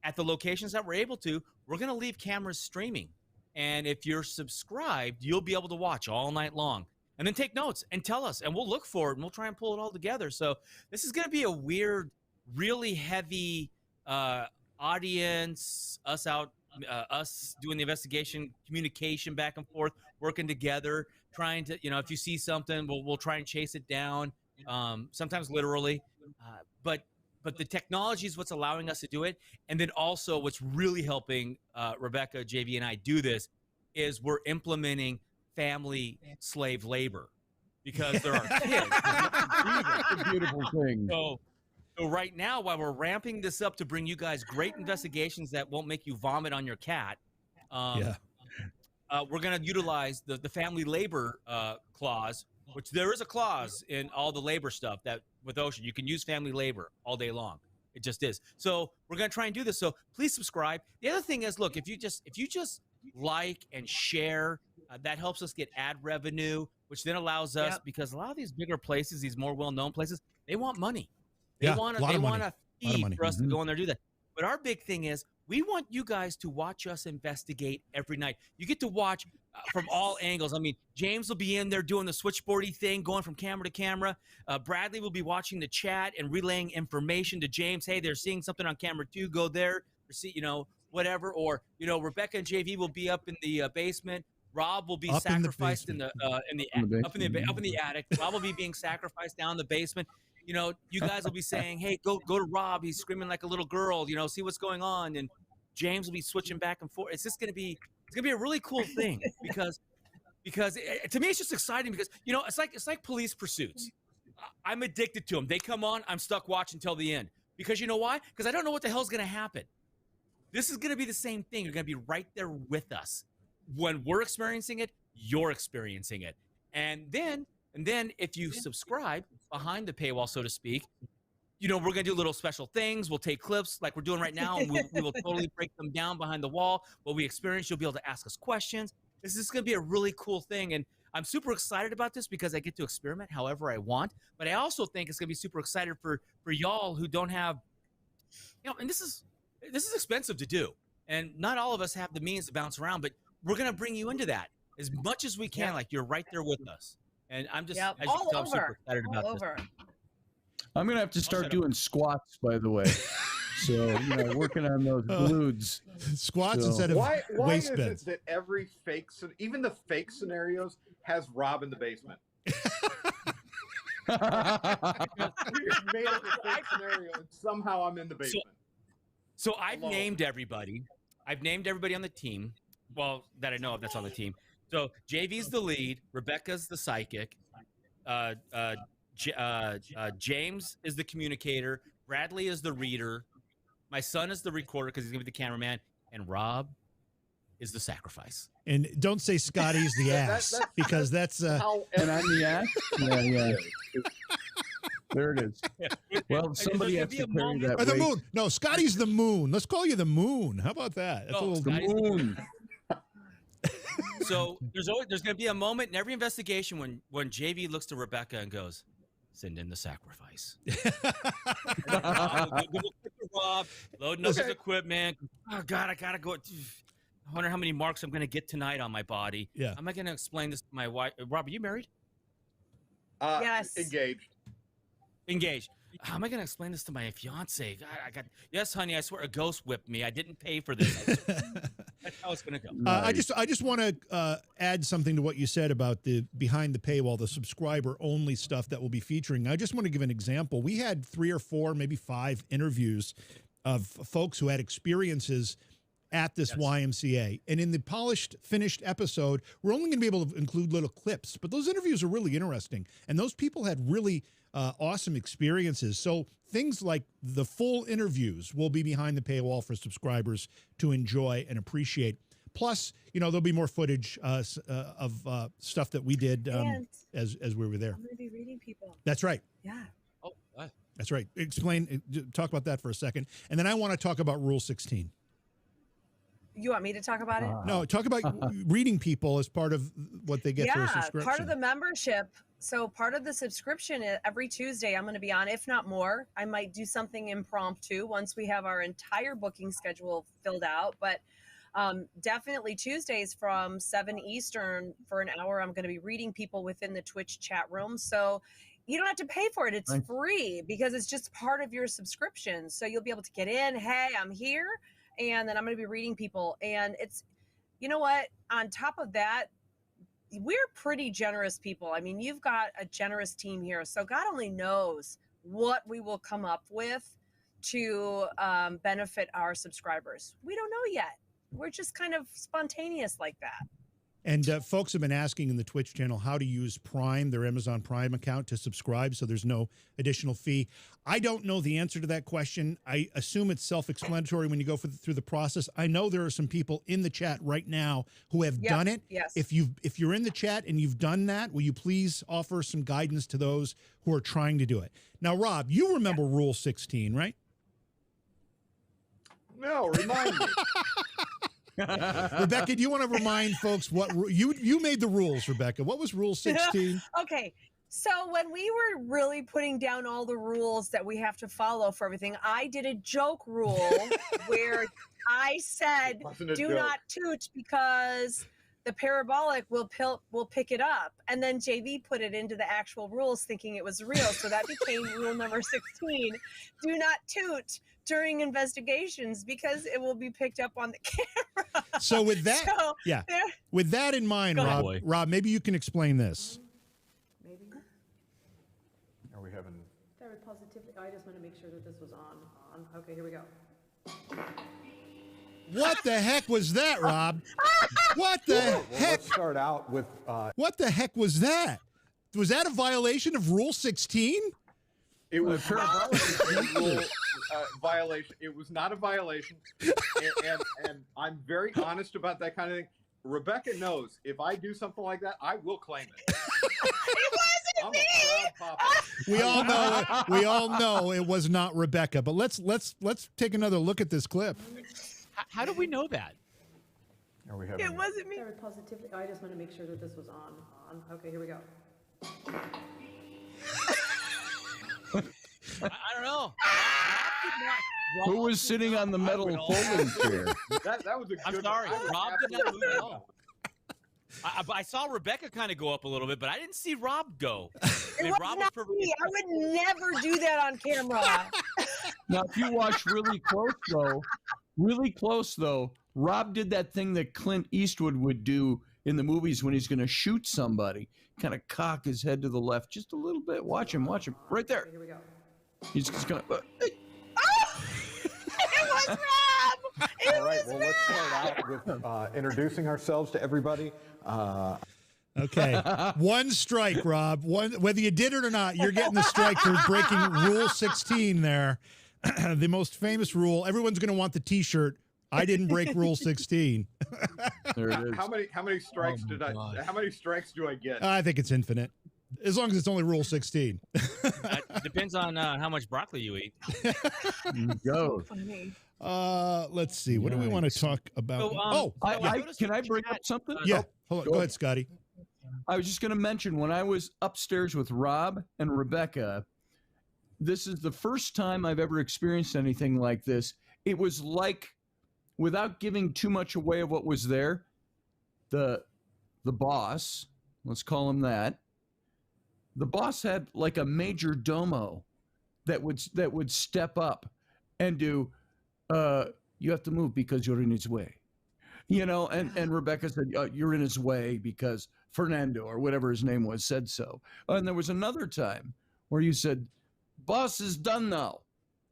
S6: at the locations that we're able to, we're going to leave cameras streaming. And if you're subscribed, you'll be able to watch all night long. And then take notes and tell us, and we'll look for it, and we'll try and pull it all together. So this is going to be a weird, really heavy audience, us out us doing the investigation, communication back and forth, working together, trying to, if you see something, we'll try and chase it down. Sometimes literally, but the technology is what's allowing us to do it. And then also, what's really helping Rebecca, JV, and I do this is we're implementing family slave labor because there are kids.
S3: It's a beautiful thing.
S6: So right now, while we're ramping this up to bring you guys great investigations that won't make you vomit on your cat, we're going to utilize the family labor clause, which there is a clause in all the labor stuff that with Ocean, you can use family labor all day long. It just is. So we're going to try and do this. So please subscribe. The other thing is, look, if you just like and share, that helps us get ad revenue, which then allows us, because a lot of these bigger places, these more well-known places, they want money. They want a fee for us to go in there and do that. But our big thing is we want you guys to watch us investigate every night. You get to watch from all angles. I mean, James will be in there doing the switchboardy thing, going from camera to camera. Bradley will be watching the chat and relaying information to James. Hey, they're seeing something on camera 2. Go there. Or see, whatever. Or Rebecca and JV will be up in the basement. Rob will be sacrificed up in the attic. Rob will be being sacrificed down in the basement. You guys will be saying, "Hey, go to Rob. He's screaming like a little girl. See what's going on." And James will be switching back and forth. It's gonna be a really cool thing because to me it's just exciting because it's like police pursuits. I'm addicted to them. They come on, I'm stuck watching till the end because you know why? Because I don't know what the hell's gonna happen. This is gonna be the same thing. You're gonna be right there with us when we're experiencing it. You're experiencing it, and then if you subscribe behind the paywall, so to speak, we're going to do little special things. We'll take clips like we're doing right now, and we will totally break them down behind the wall. What we experience, you'll be able to ask us questions. This is going to be a really cool thing, and I'm super excited about this because I get to experiment however I want. But I also think it's going to be super excited for y'all who don't have, and this is expensive to do, and not all of us have the means to bounce around. But we're going to bring you into that as much as we can. Like you're right there with us. And I'm just, as you can tell, I'm super excited about this.
S3: I'm going to have to start doing squats, by the way. So, working on those glutes.
S2: Squats instead of
S4: why
S2: waist
S4: is
S2: bends.
S4: it that every even the fake scenarios has Rob in the basement? We've made up a fake scenario and somehow I'm in the basement.
S6: So I've named everybody. I've named everybody on the team. Well, that I know of that's on the team. So JV's the lead, Rebecca's the psychic, James is the communicator, Bradley is the reader, my son is the recorder because he's gonna be the cameraman, and Rob is the sacrifice.
S2: And don't say Scotty's the ass because that's
S3: and I'm the ass. Yeah. There it is. Well, somebody has to carry that.
S2: Or the moon. No, Scotty's the moon. Let's call you the moon. How about that? That's
S3: the moon.
S6: So there's going to be a moment in every investigation when JV looks to Rebecca and goes, "Send in the sacrifice." Rob, loading up his equipment. Oh God, I gotta go. I wonder how many marks I'm going to get tonight on my body.
S2: Yeah.
S6: Am I going to explain this to my wife? Rob, are you married?
S1: Yes.
S6: Engaged. How am I going to explain this to my fiance? God, yes, honey, I swear a ghost whipped me. I didn't pay for this. That's how it's going to go.
S2: I just want to add something to what you said about the behind the paywall, the subscriber only stuff that we'll be featuring. I just want to give an example. We had 3 or 4, maybe 5 interviews of folks who had experiences at this YMCA. And in the polished, finished episode, we're only going to be able to include little clips, but those interviews are really interesting. And those people had really awesome experiences. So things like the full interviews will be behind the paywall for subscribers to enjoy and appreciate. Plus, there'll be more footage of stuff that we did as we were there.
S1: I'm going to be reading people.
S2: That's right.
S1: Yeah.
S6: Oh,
S2: that's right. Talk about that for a second. And then I want to talk about Rule 16.
S1: You want me to talk about it?
S2: No, talk about reading people as part of what they get for a subscription.
S1: Yeah, part of the membership. So part of the subscription, every Tuesday I'm going to be on, if not more. I might do something impromptu once we have our entire booking schedule filled out. But definitely Tuesdays from 7 Eastern for an hour, I'm going to be reading people within the Twitch chat room. So you don't have to pay for it. It's free because it's just part of your subscription. So you'll be able to get in. Hey, I'm here. and then I'm going to be reading people. And it's, you know what? On top of that, we're pretty generous people. I mean, you've got a generous team here. So God only knows what we will come up with to benefit our subscribers. We don't know yet. We're just kind of spontaneous like that.
S2: And folks have been asking in the Twitch channel how to use Prime, their Amazon Prime account, to subscribe so there's no additional fee. I don't know the answer to that question. I assume it's self-explanatory when you go through the process. I know there are some people in the chat right now who have done it.
S1: Yes.
S2: If you're in the chat and you've done that, will you please offer some guidance to those who are trying to do it? Now, Rob, you remember Rule 16, right?
S4: No, remind me.
S2: Rebecca, do you want to remind folks what you made the rules, Rebecca? What was Rule 16?
S1: Okay. So when we were really putting down all the rules that we have to follow for everything, I did a joke rule where I said, do not toot because the parabolic will pick it up. And then JV put it into the actual rules thinking it was real. So that became rule number 16. Do not toot during investigations because it will be picked up on the camera.
S2: So with that, with that in mind, Rob, maybe you can explain this.
S8: Maybe.
S7: Are we having?
S8: Thyroid positivity. I just want to make sure that this was on. Okay, here we go.
S2: What the heck was that, Rob? What the heck?
S7: Let's start out with.
S2: What the heck was that? Was that a violation of Rule 16?
S4: It was violation. It was not a violation, and I'm very honest about that kind of thing. Rebecca knows if I do something like that, I will claim it.
S1: It wasn't me.
S4: I'm a proud papa.
S2: We all know it was not Rebecca. But let's take another look at this clip.
S6: How do we know that?
S7: Are we having?
S1: It wasn't me.
S8: Thyroid positivity. I just want to make sure that this was on. Okay, here we go.
S6: I don't know.
S3: Who was sitting on the metal folding chair?
S4: That was a good.
S6: I'm sorry, Rob did not move at all.
S4: all.
S6: I saw Rebecca kind of go up a little bit, but I didn't see Rob go.
S1: It was
S6: Rob
S1: not
S6: was
S1: me. I would never do that on camera.
S3: Now, if you watch really close though, Rob did that thing that Clint Eastwood would do in the movies when he's going to shoot somebody. Kind of cock his head to the left just a little bit. Watch him, right there.
S8: Okay, here we go.
S3: He's just going to.
S1: It was Rob. It
S7: All right.
S1: was
S7: Well, let's start out with introducing ourselves to everybody.
S2: Okay, one strike, Rob. Whether you did it or not, you're getting the strike for breaking Rule 16 there. The most famous rule. Everyone's going to want the T-shirt. I didn't break Rule 16.
S3: There it is.
S4: How many strikes How many strikes do I get?
S2: I think it's infinite, as long as it's only Rule 16.
S6: Depends on how much broccoli you eat.
S3: Go.
S2: Let's see. What do we want to talk about?
S3: Can I bring up something?
S2: Yeah. Hold on. Go ahead, Scotty.
S3: I was just going to mention when I was upstairs with Rob and Rebecca, this is the first time I've ever experienced anything like this. It was like, without giving too much away of what was there, the boss, let's call him that, the boss had like a major domo that would step up and do, you have to move because you're in his way. You know, and Rebecca said, you're in his way because Fernando or whatever his name was said so. And there was another time where you said, boss is done now.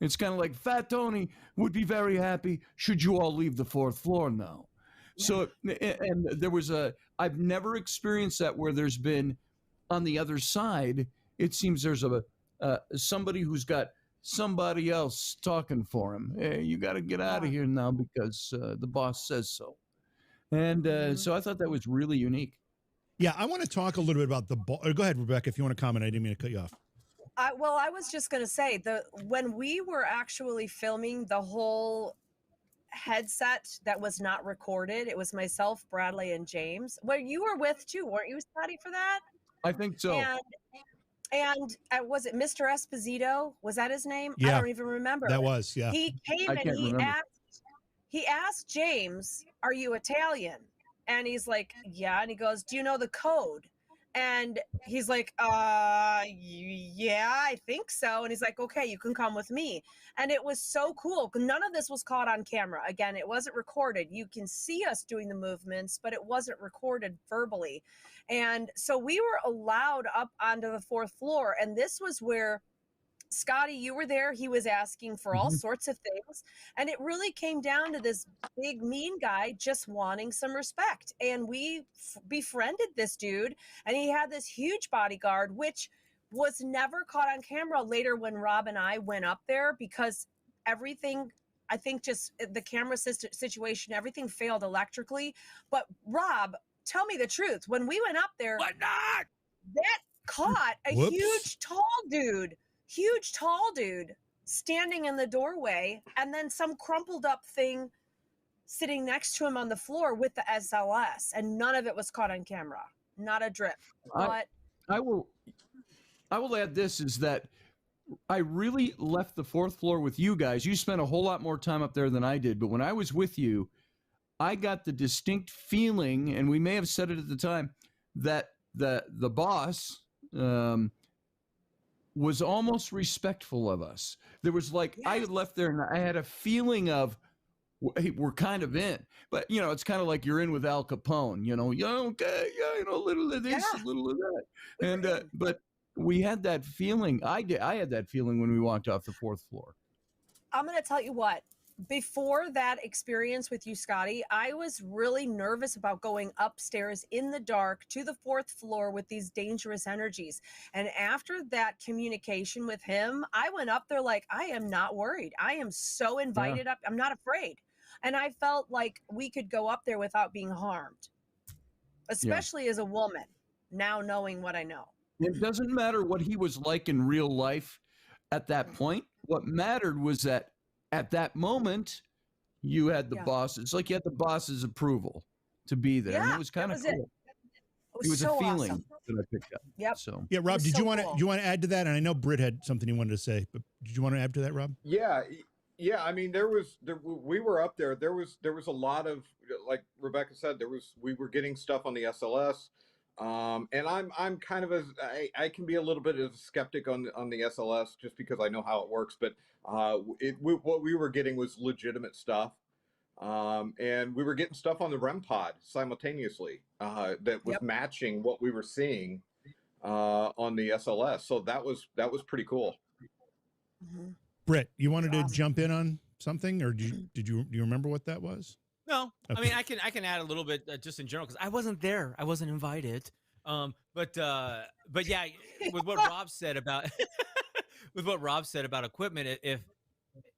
S3: It's kind of like Fat Tony would be very happy should you all leave the fourth floor now. Yeah. So, and there was I've never experienced that where there's been on the other side, it seems there's somebody who's got somebody else talking for him. Hey, you got to get out of here now because the boss says so. And so I thought that was really unique.
S2: Yeah, I want to talk a little bit about the ball. Go ahead, Rebecca, if you want to comment. I didn't mean to cut you off.
S1: Well, I was just going to say when we were actually filming the whole headset that was not recorded, it was myself, Bradley, and James. Well, you were with too, weren't you, Scotty, for that?
S3: I think so.
S1: And was it Mr. Esposito? Was that his name?
S2: Yeah,
S1: I don't even remember.
S2: That was, yeah.
S1: He came and he asked James, "Are you Italian?" And he's like, "Yeah." And he goes, "Do you know the code?" And he's like, yeah, I think so. And he's like, okay, you can come with me. And it was so cool. None of this was caught on camera. Again, it wasn't recorded. You can see us doing the movements, but it wasn't recorded verbally. And so we were allowed up onto the fourth floor. And this was where, Scotty, you were there. He was asking for all sorts of things. And it really came down to this big, mean guy just wanting some respect. And we befriended this dude. And he had this huge bodyguard, which was never caught on camera later when Rob and I went up there, because everything, I think, just the camera situation, everything failed electrically. But Rob, tell me the truth. When we went up there,
S6: What not?
S1: that caught a huge tall dude standing in the doorway, and then some crumpled up thing sitting next to him on the floor with the SLS, and none of it was caught on camera. Not a drip. But
S3: I will add this, is that I really left the fourth floor with you guys. You spent a whole lot more time up there than I did, but when I was with you, I got the distinct feeling, and we may have said it at the time, that the boss was almost respectful of us. There was like, I left there and I had a feeling of, hey, we're kind of in. But, you know, it's kind of like you're in with Al Capone, you know, yeah, okay, yeah, you know, a little of this, a little of that. And, but we had that feeling. I had that feeling when we walked off the fourth floor.
S1: I'm going to tell you what, before that experience with you, Scotty, I was really nervous about going upstairs in the dark to the fourth floor with these dangerous energies. And after that communication with him, I went up there like, I am not worried. I am so invited up. I'm not afraid. And I felt like we could go up there without being harmed, especially as a woman, now knowing what I know.
S3: It doesn't matter what he was like in real life at that point. What mattered was that at that moment, you had the boss's, like you had the boss's approval to be there. And it was kind of cool. It was so a feeling that I picked up.
S1: Yep.
S3: So
S2: yeah, Rob, did you want to add to that? And I know Britt had something he wanted to say, but did you want to add to that, Rob?
S4: Yeah. I mean, we were up there. There was a lot of, like Rebecca said, we were getting stuff on the SLS. And I'm kind of I can be a little bit of a skeptic on the SLS just because I know how it works, but what we were getting was legitimate stuff, and we were getting stuff on the REM pod simultaneously that was matching what we were seeing on the SLS. So that was pretty cool.
S2: Britt, you wanted to jump in on something, or do you remember what that was?
S6: No, okay. I mean, I can add a little bit just in general, because I wasn't there. I wasn't invited. But yeah, with what Rob said about equipment, if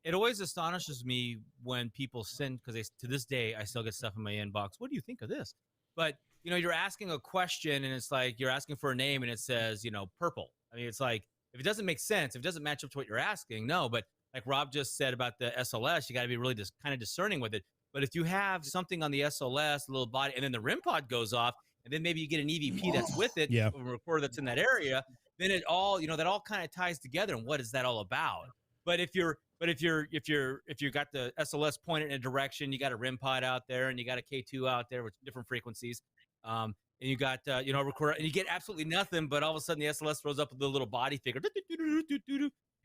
S6: it always astonishes me when people send, because to this day I still get stuff in my inbox. What do you think of this? But you know, you're asking a question and it's like you're asking for a name and it says, you know, purple. I mean, it's like, if it doesn't make sense, if it doesn't match up to what you're asking, no. But like Rob just said about the SLS, you got to be really just kind of discerning with it. But if you have something on the SLS, a little body, and then the REM pod goes off, and then maybe you get an EVP that's with it, a recorder that's in that area, then it all, you know, that all kind of ties together. And what is that all about? But if you got the SLS pointed in a direction, you got a REM pod out there, and you got a K2 out there with different frequencies, and you got you know, a recorder, and you get absolutely nothing. But all of a sudden, the SLS throws up with the little body figure,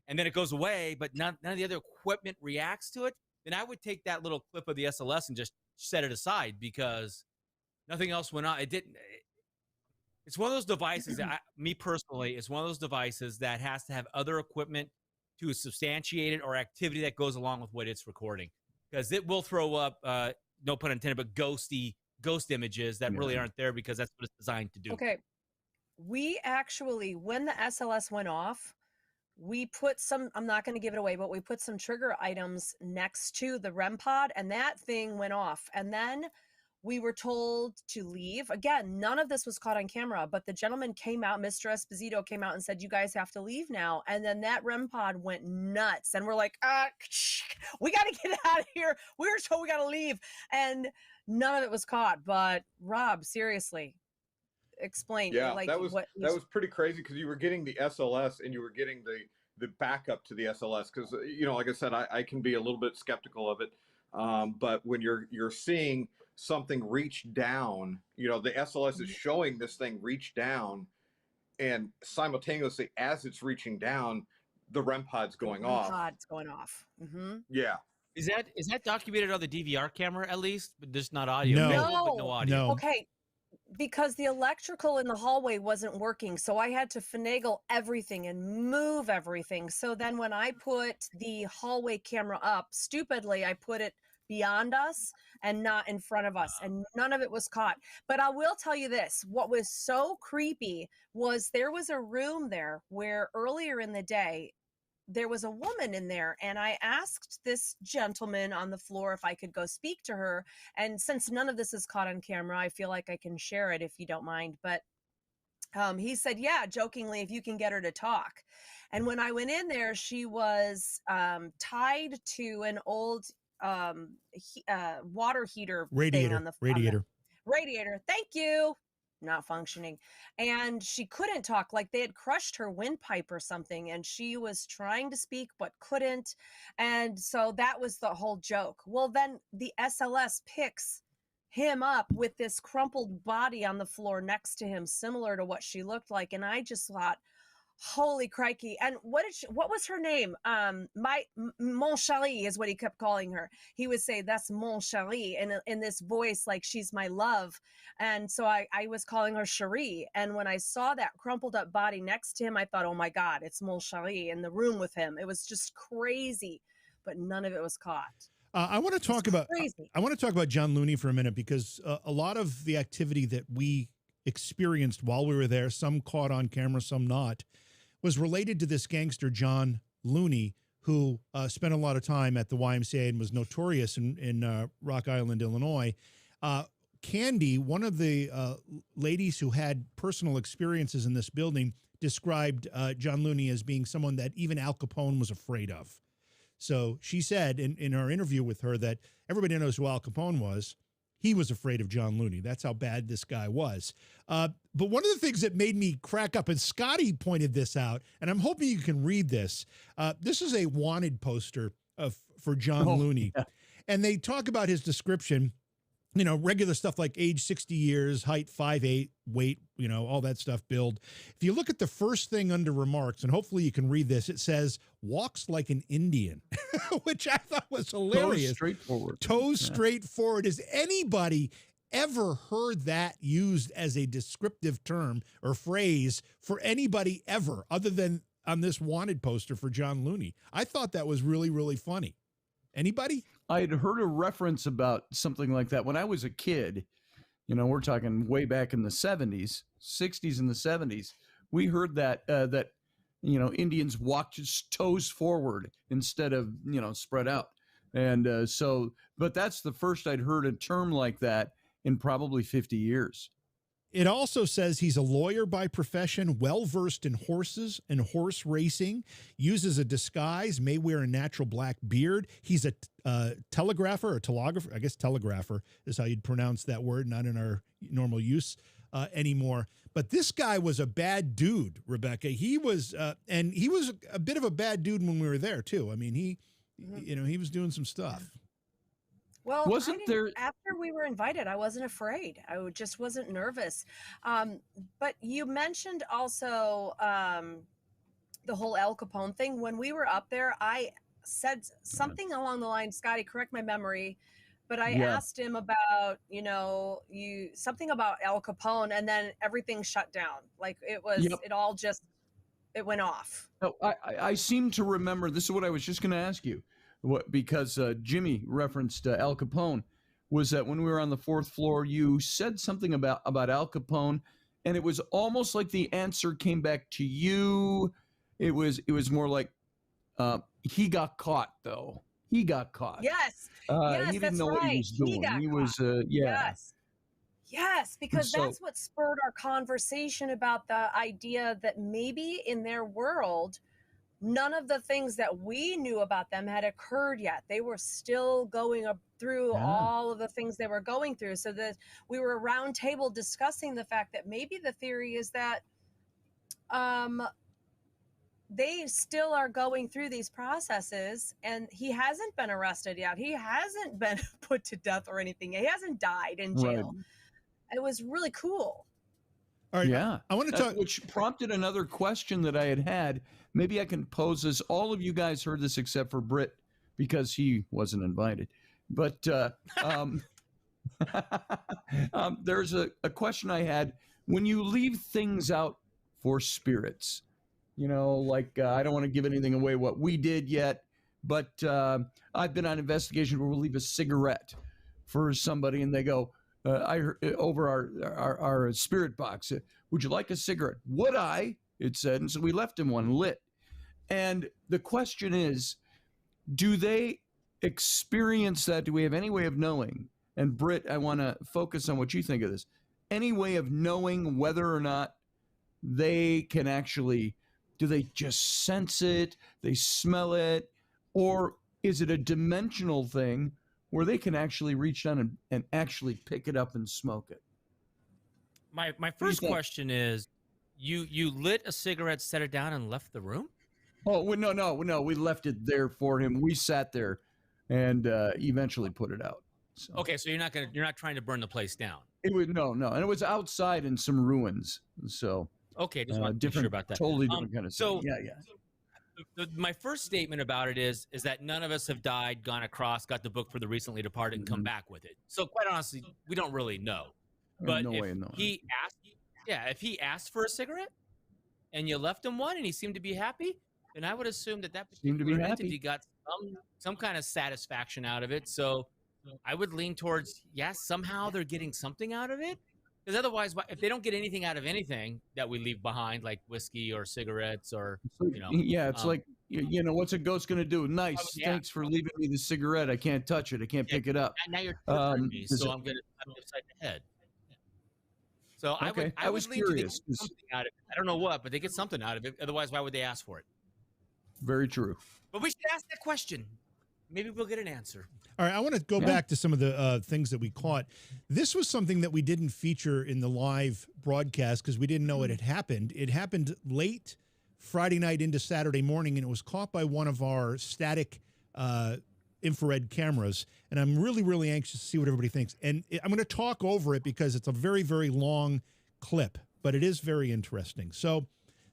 S6: and then it goes away. But none of the other equipment reacts to it. Then I would take that little clip of the SLS and just set it aside, because nothing else went on. It didn't. It's one of those devices that, me personally, is one of those devices that has to have other equipment to substantiate it, or activity that goes along with what it's recording, because it will throw up, no pun intended, but ghost images that really aren't there, because that's what it's designed to do.
S1: Okay. We actually, when the SLS went off, we put some, I'm not going to give it away, but we put some trigger items next to the REM pod, and that thing went off. And then we were told to leave. Again, none of this was caught on camera, but the gentleman came out, Mr. Esposito came out and said, you guys have to leave now. And then that REM pod went nuts. And we're like, we got to get out of here. We were told we got to leave. And none of it was caught. But Rob, seriously, explain.
S4: Yeah,
S1: like,
S4: that was pretty crazy, because you were getting the SLS and you were getting the backup to the SLS, because you know, like I said, I can be a little bit skeptical of it, But when you're seeing something reach down, the SLS is showing this thing reach down, and simultaneously as it's reaching down, the REM pod's
S1: The
S4: going
S1: REM
S4: off.
S1: pod's going off. Mm-hmm.
S4: Yeah.
S6: Is that documented on the DVR camera at least? But just not audio.
S2: No.
S6: Visual, but no
S1: No.
S6: audio.
S2: No.
S1: Okay, because the electrical in the hallway wasn't working, so I had to finagle everything and move everything. So then when I put the hallway camera up, stupidly I put it beyond us and not in front of us, and none of it was caught. But I will tell you this, what was so creepy was there was a room there where earlier in the day there was a woman in there, and I asked this gentleman on the floor if I could go speak to her. And since none of this is caught on camera, I feel like I can share it if you don't mind. But he said, yeah, jokingly, if you can get her to talk. And when I went in there, she was tied to an old water heater thing on the radiator. Thank you. Not functioning. And she couldn't talk, like they had crushed her windpipe or something, and she was trying to speak but couldn't. And so that was the whole joke. Well, then the SLS picks him up with this crumpled body on the floor next to him, similar to what she looked like. And I just thought, holy crikey. And what was her name? Mon chéri is what he kept calling her. He would say, that's mon chéri, in this voice, like she's my love. And so I was calling her Cherie. And when I saw that crumpled up body next to him, I thought, oh my God, it's mon chéri in the room with him. It was just crazy, but none of it was caught.
S2: I want to talk about John Looney for a minute, because a lot of the activity that we experienced while we were there, some caught on camera, some not, was related to this gangster, John Looney, who spent a lot of time at the YMCA and was notorious in Rock Island, Illinois. Candy, one of the ladies who had personal experiences in this building, described John Looney as being someone that even Al Capone was afraid of. So she said in our interview with her that everybody knows who Al Capone was. He was afraid of John Looney. That's how bad this guy was. But one of the things that made me crack up, and Scotty pointed this out, and I'm hoping you can read this. This is a wanted poster for John Looney. Yeah. And they talk about his description, regular stuff like age 60 years, height 5'8", weight, all that stuff, build. If you look at the first thing under remarks, and hopefully you can read this, it says, walks like an Indian, which I thought was hilarious. Toes straightforward. Has anybody ever heard that used as a descriptive term or phrase for anybody ever, other than on this wanted poster for John Looney? I thought that was really, really funny. Anybody?
S3: I had heard a reference about something like that when I was a kid. We're talking way back in the 70s, 60s and the 70s. We heard that Indians walk just toes forward instead of, spread out. And but that's the first I'd heard a term like that in probably 50 years.
S2: It also says he's a lawyer by profession, well-versed in horses and horse racing, uses a disguise, may wear a natural black beard. He's a telegrapher or telegrapher. I guess telegrapher is how you'd pronounce that word, not in our normal use anymore. But this guy was a bad dude, Rebecca. He was, and he was a bit of a bad dude when we were there too. I mean, he was doing some stuff.
S1: Well, after we were invited, I wasn't afraid. I just wasn't nervous. But you mentioned also the whole Al Capone thing. When we were up there, I said something along the line, Scotty, correct my memory, but I asked him about, something about Al Capone, and then everything shut down. Like it was, it went off.
S3: No, I seem to remember, this is what I was just going to ask you. Because Jimmy referenced Al Capone, was that when we were on the fourth floor, you said something about Al Capone, and it was almost like the answer came back to you. It was more like he got caught, though. He got caught.
S1: Yes.
S3: He didn't know what he was doing. He was
S1: Yes, because that's what spurred our conversation about the idea that maybe in their world, none of the things that we knew about them had occurred yet. They were still going through all of the things they were going through. So that we were around table discussing the fact that maybe the theory is that they still are going through these processes, and he hasn't been arrested yet. He hasn't been put to death or anything. He hasn't died in jail. It was really cool.
S2: All right.
S3: Yeah.
S2: I want to talk.
S3: Which prompted another question that I had. Maybe I can pose this. All of you guys heard this except for Britt because he wasn't invited. But there's a question I had. When you leave things out for spirits, you know, like I don't want to give anything away what we did yet, but I've been on investigation where we'll leave a cigarette for somebody and they go, I heard over our spirit box, would you like a cigarette? Would I? It said. And so we left him one lit. And the question is, do they experience that? Do we have any way of knowing? And Britt, I want to focus on what you think of this. Any way of knowing whether or not they can actually, do they just sense it? They smell it? Or is it a dimensional thing where they can actually reach down and actually pick it up and smoke it?
S6: My first question is, you lit a cigarette, set it down, and left the room?
S3: Oh, no. We left it there for him. We sat there and eventually put it out. So.
S6: Okay, so you're not trying to burn the place down.
S3: It was no, and it was outside in some ruins. So
S6: okay, just want to be sure about that.
S3: Totally different kind of
S6: so
S3: yeah.
S6: My first statement about it is that none of us have died, gone across, got the book for the recently departed, and come back with it. So quite honestly, we don't really know. But if he asked for a cigarette and you left him one and he seemed to be happy, then I would assume that particular entity got some kind of satisfaction out of it. So I would lean towards, yes, somehow they're getting something out of it. Because otherwise, if they don't get anything out of anything that we leave behind, like whiskey or cigarettes or,
S3: it's like, what's a ghost going to do? Nice. Thanks for leaving me the cigarette. I can't touch it. I can't pick it up.
S6: Now you're torturing me, so I'm upside the head. So I was curious. Something out of it. I don't know what, but they get something out of it. Otherwise, why would they ask for it?
S3: Very true.
S6: But we should ask that question. Maybe we'll get an answer.
S2: All right, I want to go back to some of the things that we caught. This was something that we didn't feature in the live broadcast because we didn't know it had happened. It happened late Friday night into Saturday morning, and it was caught by one of our static infrared cameras. And I'm really, really anxious to see what everybody thinks. And I'm going to talk over it because it's a very, very long clip, but it is very interesting. So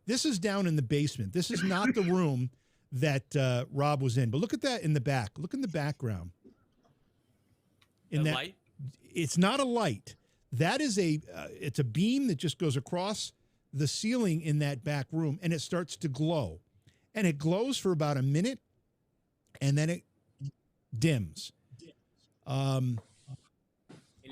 S2: this is down in the basement. This is not the room that Rob was in, but look at that in the back. Look in the background.
S6: Light?
S2: It's not a light. That is it's a beam that just goes across the ceiling in that back room, and it starts to glow. And it glows for about a minute, and then it dims.
S6: Any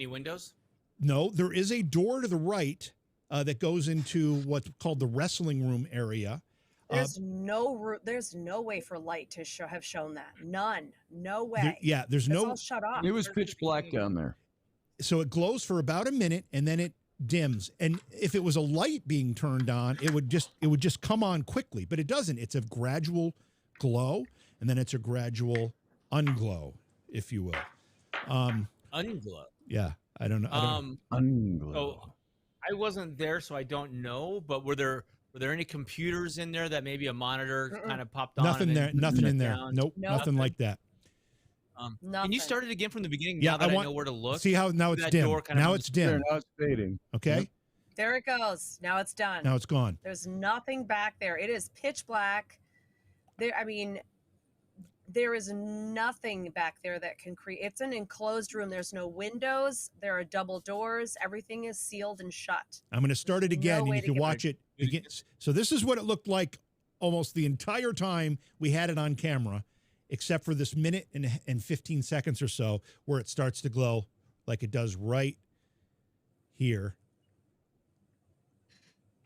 S6: windows?
S2: No, there is a door to the right that goes into what's called the wrestling room area.
S1: There's no way for light to have shown that. None. No way.
S2: There's no.
S1: All shut off.
S3: It was pitch black down there.
S2: So it glows for about a minute and then it dims. And if it was a light being turned on, it would just come on quickly. But it doesn't. It's a gradual glow, and then it's a gradual unglow, if you will.
S6: Unglow.
S2: Yeah, I don't know.
S3: Unglow.
S6: So I wasn't there, so I don't know. But were there any computers in there that maybe a monitor kind of popped on?
S2: Nothing there. Nothing in there.
S6: Down?
S2: Nope. Nothing like that.
S6: Can you start it again from the beginning?
S2: Yeah,
S6: now that I know where to look.
S2: See how now it's dim. Now it's dim.
S3: Now it's fading.
S2: Okay.
S1: There it goes. Now it's done.
S2: Now it's gone.
S1: There's nothing back there. It is pitch black. There is nothing back there that can create. It's an enclosed room. There's no windows. There are double doors. Everything is sealed and shut.
S2: I'm going to start it again, and you can watch it again. So this is what it looked like almost the entire time we had it on camera, except for this minute and 15 seconds or so where it starts to glow like it does right here.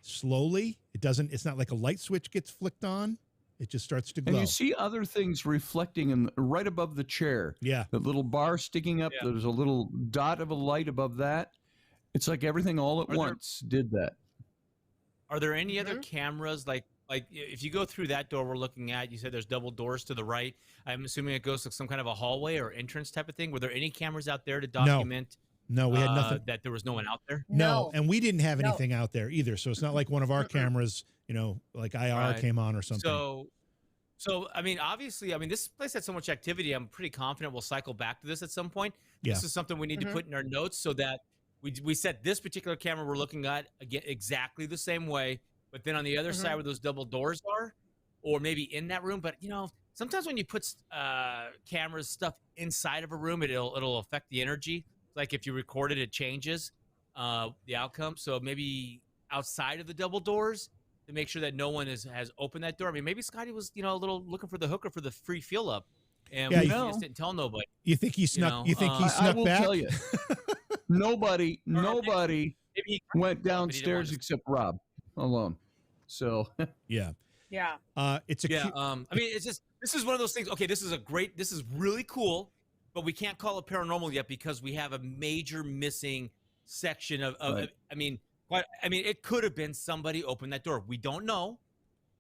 S2: Slowly. It's not like a light switch gets flicked on. It just starts to glow.
S3: And you see other things reflecting right above the chair.
S2: Yeah.
S3: The little bar sticking up. Yeah. There's a little dot of a light above that. It's like everything all at once did that.
S6: Are there any other cameras like if you go through that door we're looking at, you said there's double doors to the right. I'm assuming it goes to some kind of a hallway or entrance type of thing. Were there any cameras out there to document
S2: No, we had nothing.
S6: that there was no one out there.
S2: No,
S1: No,
S2: and we didn't have
S1: no.
S2: anything out there either. So it's not like one of our cameras, like IR
S6: Right.
S2: came on or something.
S6: So I mean, obviously, I mean, this place had so much activity. I'm pretty confident we'll cycle back to this at some point.
S2: Yeah.
S6: This is something we need to put in our notes so that we set this particular camera we're looking at again exactly the same way, but then on the other side where those double doors are, or maybe in that room. But sometimes when you put cameras stuff inside of a room, it'll affect the energy. Like if you record it, it changes the outcome. So maybe outside of the double doors to make sure that no one has opened that door. I mean, maybe Scotty was a little looking for the hooker for the free fill up, and
S2: Yeah,
S6: we just didn't tell nobody.
S2: You think he snuck? You think he
S3: I
S2: snuck
S3: will
S2: back?
S3: tell you, nobody
S6: Maybe he
S3: went
S6: but he didn't want
S3: downstairs
S6: to-
S3: except Rob alone. So
S2: Yeah.
S1: Yeah.
S2: It's a.
S6: Yeah, I mean, it's just this is one of those things. Okay, this is really cool, but we can't call it paranormal yet because we have a major missing section of.
S3: Right.
S6: I mean, it could have been somebody opened that door. We don't know.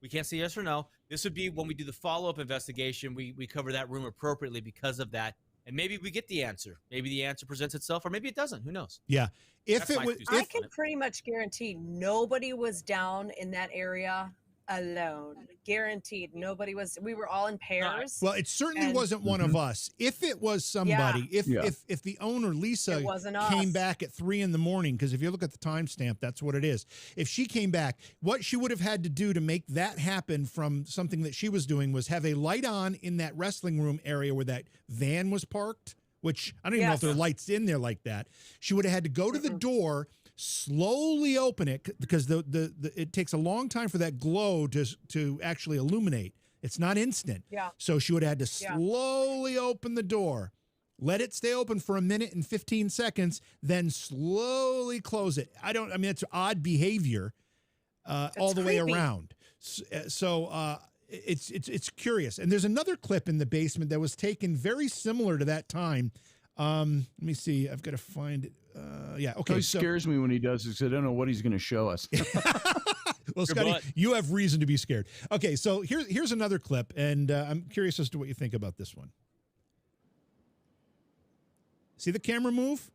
S6: We can't say yes or no. This would be when we do the follow-up investigation. We cover that room appropriately because of that, and maybe we get the answer. Maybe the answer presents itself, or maybe it doesn't. Who knows?
S2: Yeah. If
S6: That's
S2: it
S6: my
S2: was,
S6: two
S1: I
S6: cents on
S1: can
S6: it.
S1: pretty much guarantee nobody was down in that area alone. Guaranteed. Nobody was. We were all in pairs.
S2: well, it certainly
S1: And-
S2: wasn't one of us. If it was somebody,
S3: Yeah.
S2: if the owner Lisa
S1: It wasn't
S2: came
S1: us.
S2: back at 3 a.m, because if you look at the timestamp, that's what it is. If she came back, what she would have had to do to make that happen from something that she was doing was have a light on in that wrestling room area where that van was parked. Which I don't even know if there are
S1: Yes.
S2: lights in there like that. She would have had to go to the door, slowly open it because it takes a long time for that glow to actually illuminate. It's not instant.
S1: Yeah.
S2: So she would have had to
S1: Yeah.
S2: slowly open the door, let it stay open for 1 minute and 15 seconds, then slowly close it. I mean, it's odd behavior all the way
S1: creepy.
S2: around. So it's curious. And there's another clip in the basement that was taken very similar to that time. Let me see. I've got to find it. Yeah. Okay.
S3: it scares me when he does this. I don't know what he's going to show us.
S2: Well, Scotty,
S6: butt.
S2: you have reason to be scared. Okay. So here's another clip, and I'm curious as to what you think about this one. See the camera move?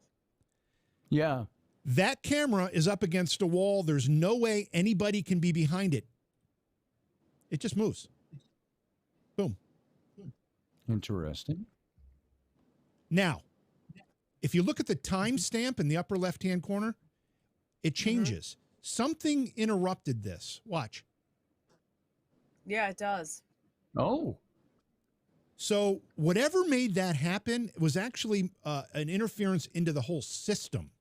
S3: Yeah.
S2: That camera is up against a wall. There's no way anybody can be behind it. It just moves. Boom.
S3: Interesting.
S2: Now, if you look at the timestamp in the upper left-hand corner, it changes. Something interrupted this. Watch.
S1: Yeah, it does.
S3: Oh.
S2: So whatever made that happen was actually an interference into the whole system.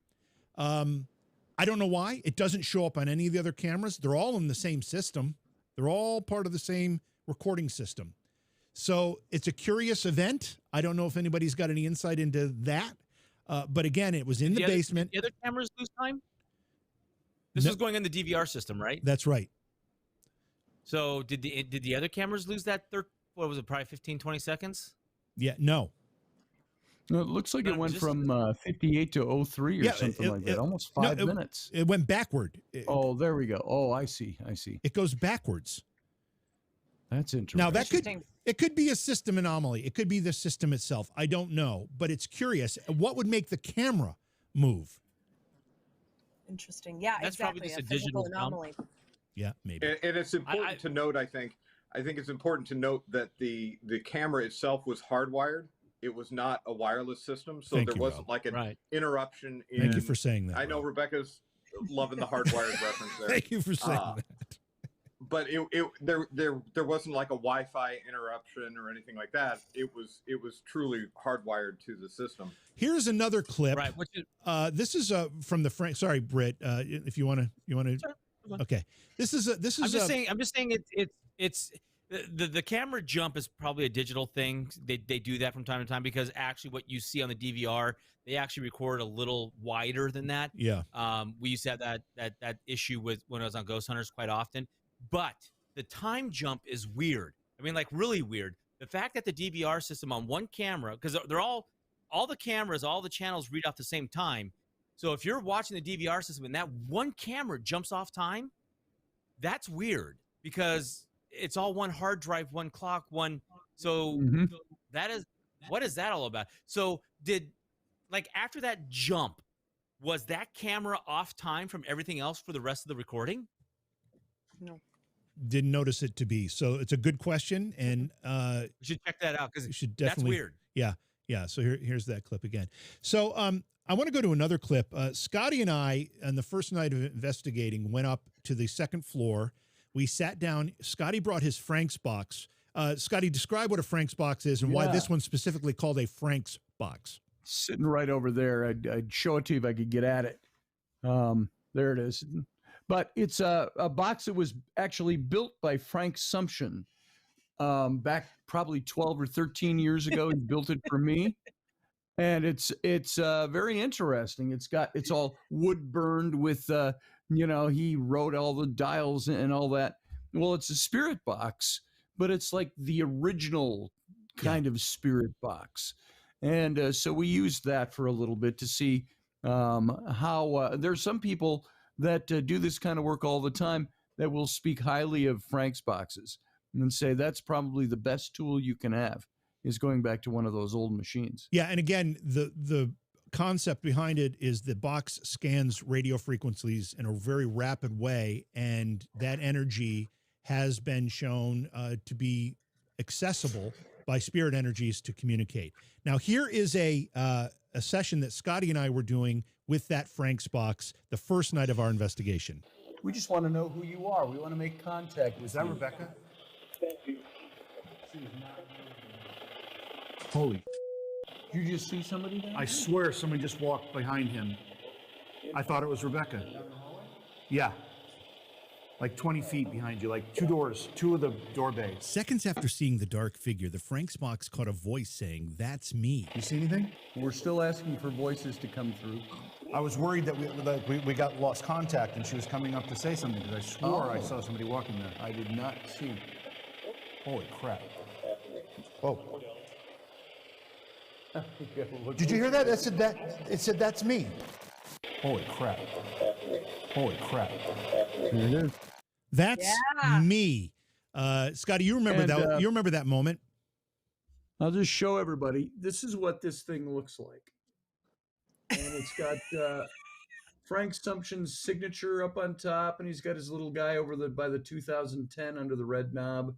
S2: I don't know why. It doesn't show up on any of the other cameras. They're all in the same system. They're all part of the same recording system. So it's a curious event. I don't know if anybody's got any insight into that. But again, it was in the basement.
S6: Did the other cameras lose time? This
S2: No.
S6: was going in the DVR system, right?
S2: That's right.
S6: So did the other cameras lose that what was it, probably 15, 20 seconds?
S2: Yeah, no.
S3: No, it looks like
S6: No,
S3: it went
S6: just-
S3: from 58 to 03 or
S2: Yeah,
S3: something like that. Almost
S2: no,
S3: 5 minutes.
S2: It went backward.
S3: Oh, there we go. Oh, I see.
S2: It goes backwards.
S3: That's interesting.
S2: Now that
S1: Interesting.
S2: it could be a system anomaly. It could be the system itself. I don't know, but it's curious. What would make the camera move?
S1: Interesting. Yeah,
S6: That's
S1: exactly.
S6: probably just
S1: a
S6: a
S1: physical
S6: digital jump.
S1: anomaly.
S2: Yeah, maybe.
S4: And it's important to note, I think it's important to note that the camera itself was hardwired. It was not a wireless system, so
S2: Thank
S4: there
S2: you,
S4: wasn't
S2: Rob.
S4: like an
S6: Right.
S4: interruption.
S2: Thank you for saying that.
S4: I know
S2: Rob.
S4: Rebecca's loving the hardwired reference there.
S2: Thank you for saying
S4: Uh,
S2: that.
S4: But there wasn't like a Wi-Fi interruption or anything like that. It was truly hardwired to the system.
S2: Here's another clip.
S6: Right. Which is,
S2: This is from the Frank. Sorry, Britt. If you want to.
S6: Sure, go on.
S2: Okay. This is.
S6: I'm just saying it's the camera jump is probably a digital thing. They do that from time to time because actually what you see on the DVR, they actually record a little wider than that.
S2: Yeah.
S6: We used to have that issue with when I was on Ghost Hunters quite often. But the time jump is weird. I mean, like really weird. The fact that the DVR system on one camera, because they're all the cameras, all the channels read off the same time. So if you're watching the DVR system and that one camera jumps off time, that's weird because it's all one hard drive, one clock, one. So
S3: Mhm.
S6: that is, what is that all about? So after that jump, Was that camera off time from everything else for the rest of the recording?
S1: No.
S2: Didn't notice it to be. So it's a good question, and
S6: You should check that out because
S2: you should
S6: that's
S2: definitely.
S6: weird.
S2: Yeah, yeah. So here's that clip again. So I want to go to another clip. Scotty and I, on the first night of investigating, went up to the second floor. We sat down. Scotty brought his Frank's box. Scotty, describe what a Frank's box is and why this one's specifically called a Frank's box.
S3: Sitting right over there. I'd show it to you if I could get at it. There it is. But it's a box that was actually built by Frank Sumption back probably 12 or 13 years ago. He built it for me. And it's very interesting. It's all wood burned with, he wrote all the dials and all that. Well, it's a spirit box, but it's like the original kind of spirit box. And so we used that for a little bit to see how there's some people that do this kind of work all the time that will speak highly of Frank's boxes and say that's probably the best tool you can have is going back to one of those old machines.
S2: Yeah, and again, the concept behind it is the box scans radio frequencies in a very rapid way, and that energy has been shown to be accessible by spirit energies to communicate. Now, here is a session that Scotty and I were doing with that Frank's box the first night of our investigation.
S3: We just want to know who you are. We want to make contact with you.
S9: Is that Rebecca? Holy,
S3: Did you just see somebody there?
S9: I swear somebody just walked behind him. I thought it was Rebecca. Yeah. Like 20 feet behind you, like two of the door bays.
S2: Seconds after seeing the dark figure, the Frank's box caught a voice saying, "That's me."
S9: You see anything?
S3: We're still asking for voices to come through.
S9: I was worried that we got lost contact and she was coming up to say something because I swore I saw somebody walking there.
S3: I did not see.
S9: Holy crap. Oh. Did you hear that? It said that's me. Holy crap. Holy crap.
S3: Here it is.
S2: That's me. Scotty, you remember that? You remember that moment?
S3: I'll just show everybody. This is what this thing looks like. And it's got Frank Sumption's signature up on top, and he's got his little guy over by the 2010 under the red knob.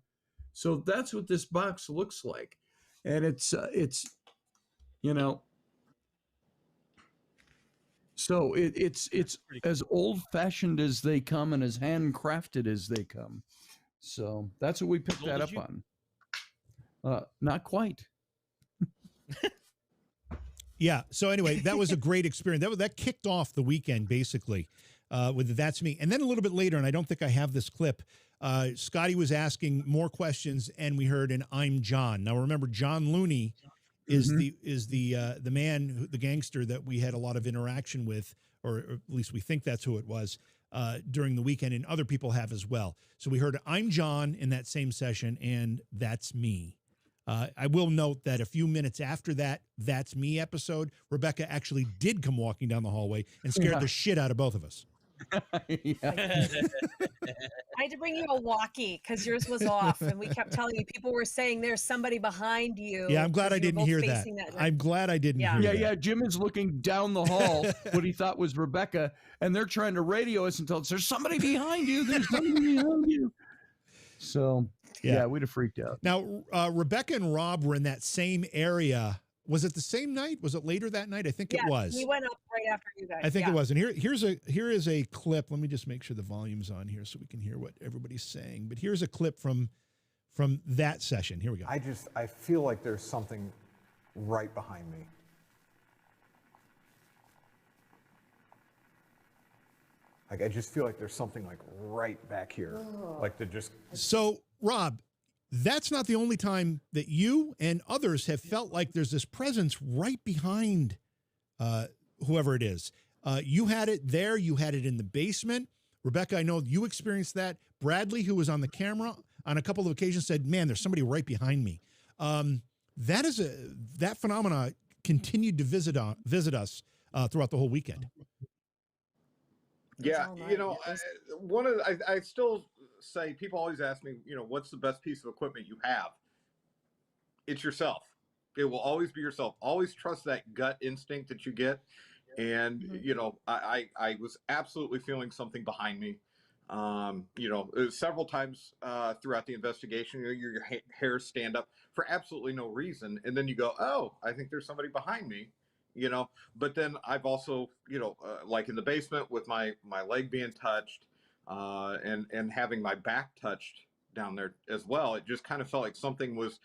S3: So that's what this box looks like. And it's so it's as old-fashioned as they come and as handcrafted as they come. So that's what we picked that up on. Not quite.
S2: Yeah. So anyway, that was a great experience. That kicked off the weekend basically with That's Me. And then a little bit later, and I don't think I have this clip, Scotty was asking more questions, and we heard an "I'm John." Now remember, John Looney is the man, the gangster that we had a lot of interaction with, or at least we think that's who it was during the weekend, and other people have as well. So we heard "I'm John" in that same session, and "That's Me." I will note that a few minutes after that "That's Me" episode, Rebecca actually did come walking down the hallway and scared the shit out of both of us.
S1: I had to bring you a walkie because yours was off, and we kept telling you, people were saying there's somebody behind you.
S2: Yeah, I'm glad I didn't hear that. I'm glad I didn't hear that.
S3: Yeah, Jim is looking down the hall, what he thought was Rebecca, and they're trying to radio us and tell us, there's somebody behind you, there's somebody behind you. So, yeah, we'd have freaked out.
S2: Now, Rebecca and Rob were in that same area. Was it the same night? Was it later that night? I think it was.
S1: We went up right after you guys.
S2: I think it was. And here is a clip. Let me just make sure the volume's on here so we can hear what everybody's saying. But here's a clip from that session. Here we go.
S7: I feel like there's something right behind me. Like I just feel like there's something like right back here. Like they're just.
S2: So, Rob, that's not the only time that you and others have felt like there's this presence right behind whoever it is. You had it there. You had it in the basement. Rebecca, I know you experienced that. Bradley, who was on the camera on a couple of occasions, said, "Man, there's somebody right behind me." That phenomena continued to visit us throughout the whole weekend.
S4: Yeah, I still say, people always ask me, what's the best piece of equipment you have? It's yourself. It will always be yourself. Always trust that gut instinct that you get. And you know, I was absolutely feeling something behind me. You know, several times throughout the investigation, you know, your hairs stand up for absolutely no reason, and then you go, "Oh, I think there's somebody behind me," you know. But then I've also, you know, like in the basement with my leg being touched, and having my back touched down there as well. It just kind of felt like something was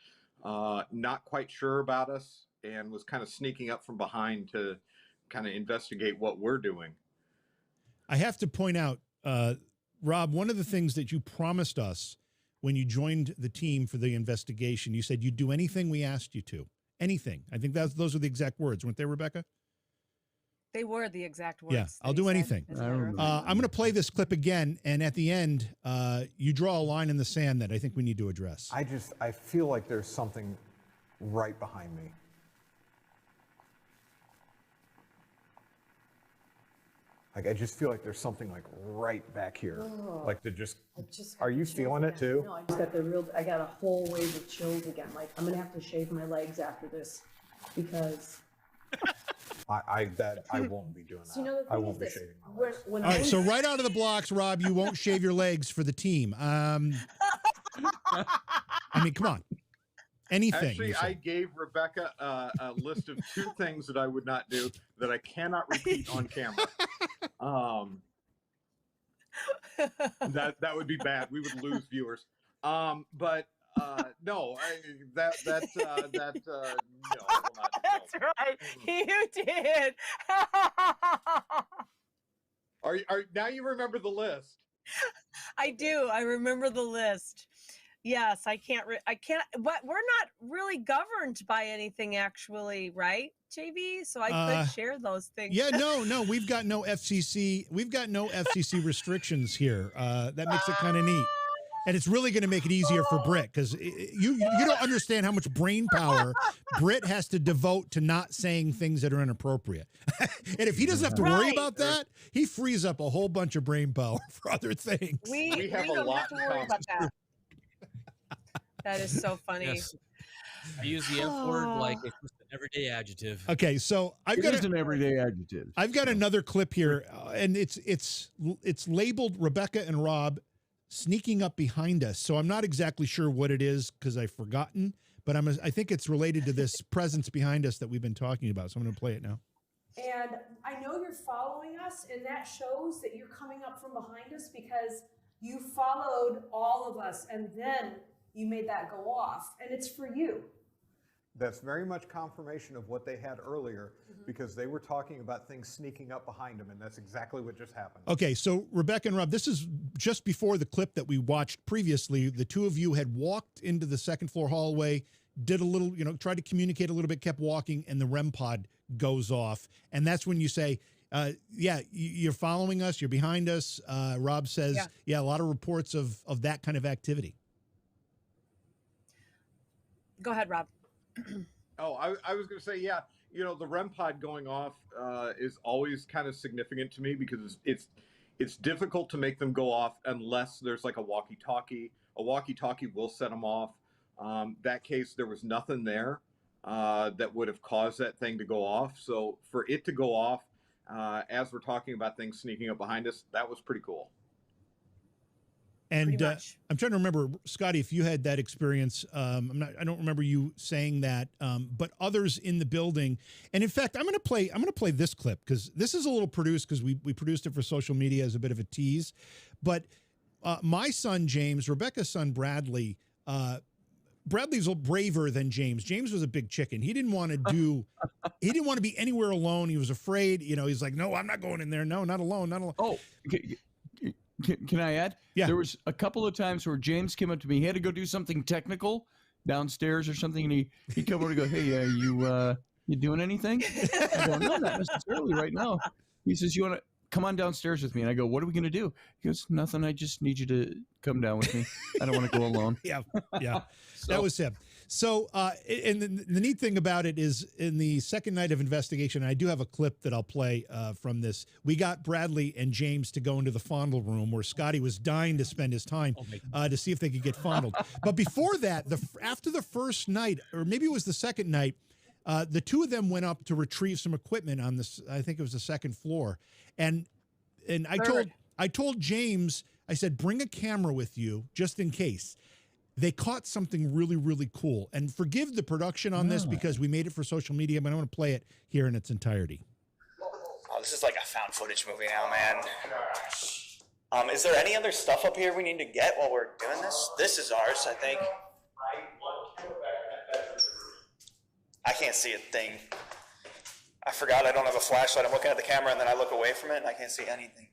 S4: not quite sure about us and was kind of sneaking up from behind to kind of investigate what we're doing.
S2: I have to point out, Rob, one of the things that you promised us when you joined the team for the investigation, you said you'd do anything we asked you to. Anything. I think those are the exact words, weren't they, Rebecca?
S1: They were the exact words.
S2: Yeah, I'll do anything. I'm going to play this clip again, and at the end, you draw a line in the sand that I think we need to address.
S7: I feel like there's something right behind me. Like, I just feel like there's something like right back here.
S8: Oh.
S7: Like are you feeling it too?
S8: No, I got a whole wave of chills again. Like, I'm gonna have to shave my legs after this because.
S7: I won't be doing that.
S8: So, you know,
S7: I won't be shaving my legs.
S2: All right, so right out of the blocks, Rob, you won't shave your legs for the team. I mean, come on. Anything.
S4: Actually, I gave Rebecca a list of 2 things that I would not do that I cannot repeat on camera. That would be bad. We would lose viewers. But no, no, I will not.
S1: That's
S4: No.
S1: right. You did.
S4: Are now you remember the list?
S1: I do. I remember the list. Yes, I can't, but we're not really governed by anything actually, right, JV? So I could share those things.
S2: Yeah, no, we've got no FCC. We've got no FCC restrictions here. That makes it kind of neat. And it's really going to make it easier for Britt because you don't understand how much brain power Britt has to devote to not saying things that are inappropriate. And if he doesn't have to worry about that, he frees up a whole bunch of brain power for other things.
S4: We have a
S1: don't
S4: lot
S1: have to worry about that. That is so funny.
S6: Yes. I use the F word like it's just an everyday adjective.
S2: Okay, so
S3: It is an everyday adjective.
S2: I've got another clip here, and it's labeled Rebecca and Rob sneaking up behind us. So I'm not exactly sure what it is because I've forgotten, but I think it's related to this presence behind us that we've been talking about. So I'm going to play it now.
S8: And I know you're following us, and that shows that you're coming up from behind us because you followed all of us, and then you made that go off, and it's for you.
S7: That's very much confirmation of what they had earlier because they were talking about things sneaking up behind them, and that's exactly what just happened.
S2: Okay, so Rebecca and Rob, this is just before the clip that we watched previously. The two of you had walked into the second floor hallway, did a little, tried to communicate a little bit, kept walking, and the REM pod goes off. And that's when you say, yeah, you're following us, you're behind us. Rob says, yeah, a lot of reports of that kind of activity.
S1: Go ahead, Rob.
S4: Oh, I was going to say, yeah, the REM pod going off is always kind of significant to me because it's difficult to make them go off unless there's like a walkie-talkie. A walkie-talkie will set them off. That case, there was nothing there that would have caused that thing to go off. So for it to go off, as we're talking about things sneaking up behind us, that was pretty cool.
S2: And I'm trying to remember, Scotty, if you had that experience. I don't remember you saying that, but others in the building. And in fact, I'm going to play this clip because this is a little produced because we produced it for social media as a bit of a tease. But my son James, Rebecca's son Bradley. Bradley's a little braver than James. James was a big chicken. He didn't want to do. He didn't want to be anywhere alone. He was afraid. He's like, no, I'm not going in there. No, not alone. Not alone.
S3: Oh. Can I add?
S2: Yeah.
S3: There was a couple of times where James came up to me. He had to go do something technical downstairs or something, and he come over to go, "Hey, you doing anything?" I go, "No, not necessarily right now." He says, "You want to come on downstairs with me?" And I go, "What are we going to do?" He goes, "Nothing. I just need you to come down with me. I don't want to go alone."
S2: Yeah. That was him. So, and the neat thing about it is in the second night of investigation, I do have a clip that I'll play from this. We got Bradley and James to go into the fondle room where Scotty was dying to spend his time to see if they could get fondled. But before that, after the first night, or maybe it was the second night, The two of them went up to retrieve some equipment on this. I think it was the second floor, and I told James, I said, bring a camera with you just in case. They caught something really, really cool. And forgive the production on this because we made it for social media, but I want to play it here in its entirety.
S10: Oh, this is like a found footage movie now, man. Is there any other stuff up here we need to get while we're doing this? This is ours, I think. I can't see a thing. I forgot I don't have a flashlight. I'm looking at the camera and then I look away from it and I can't see anything.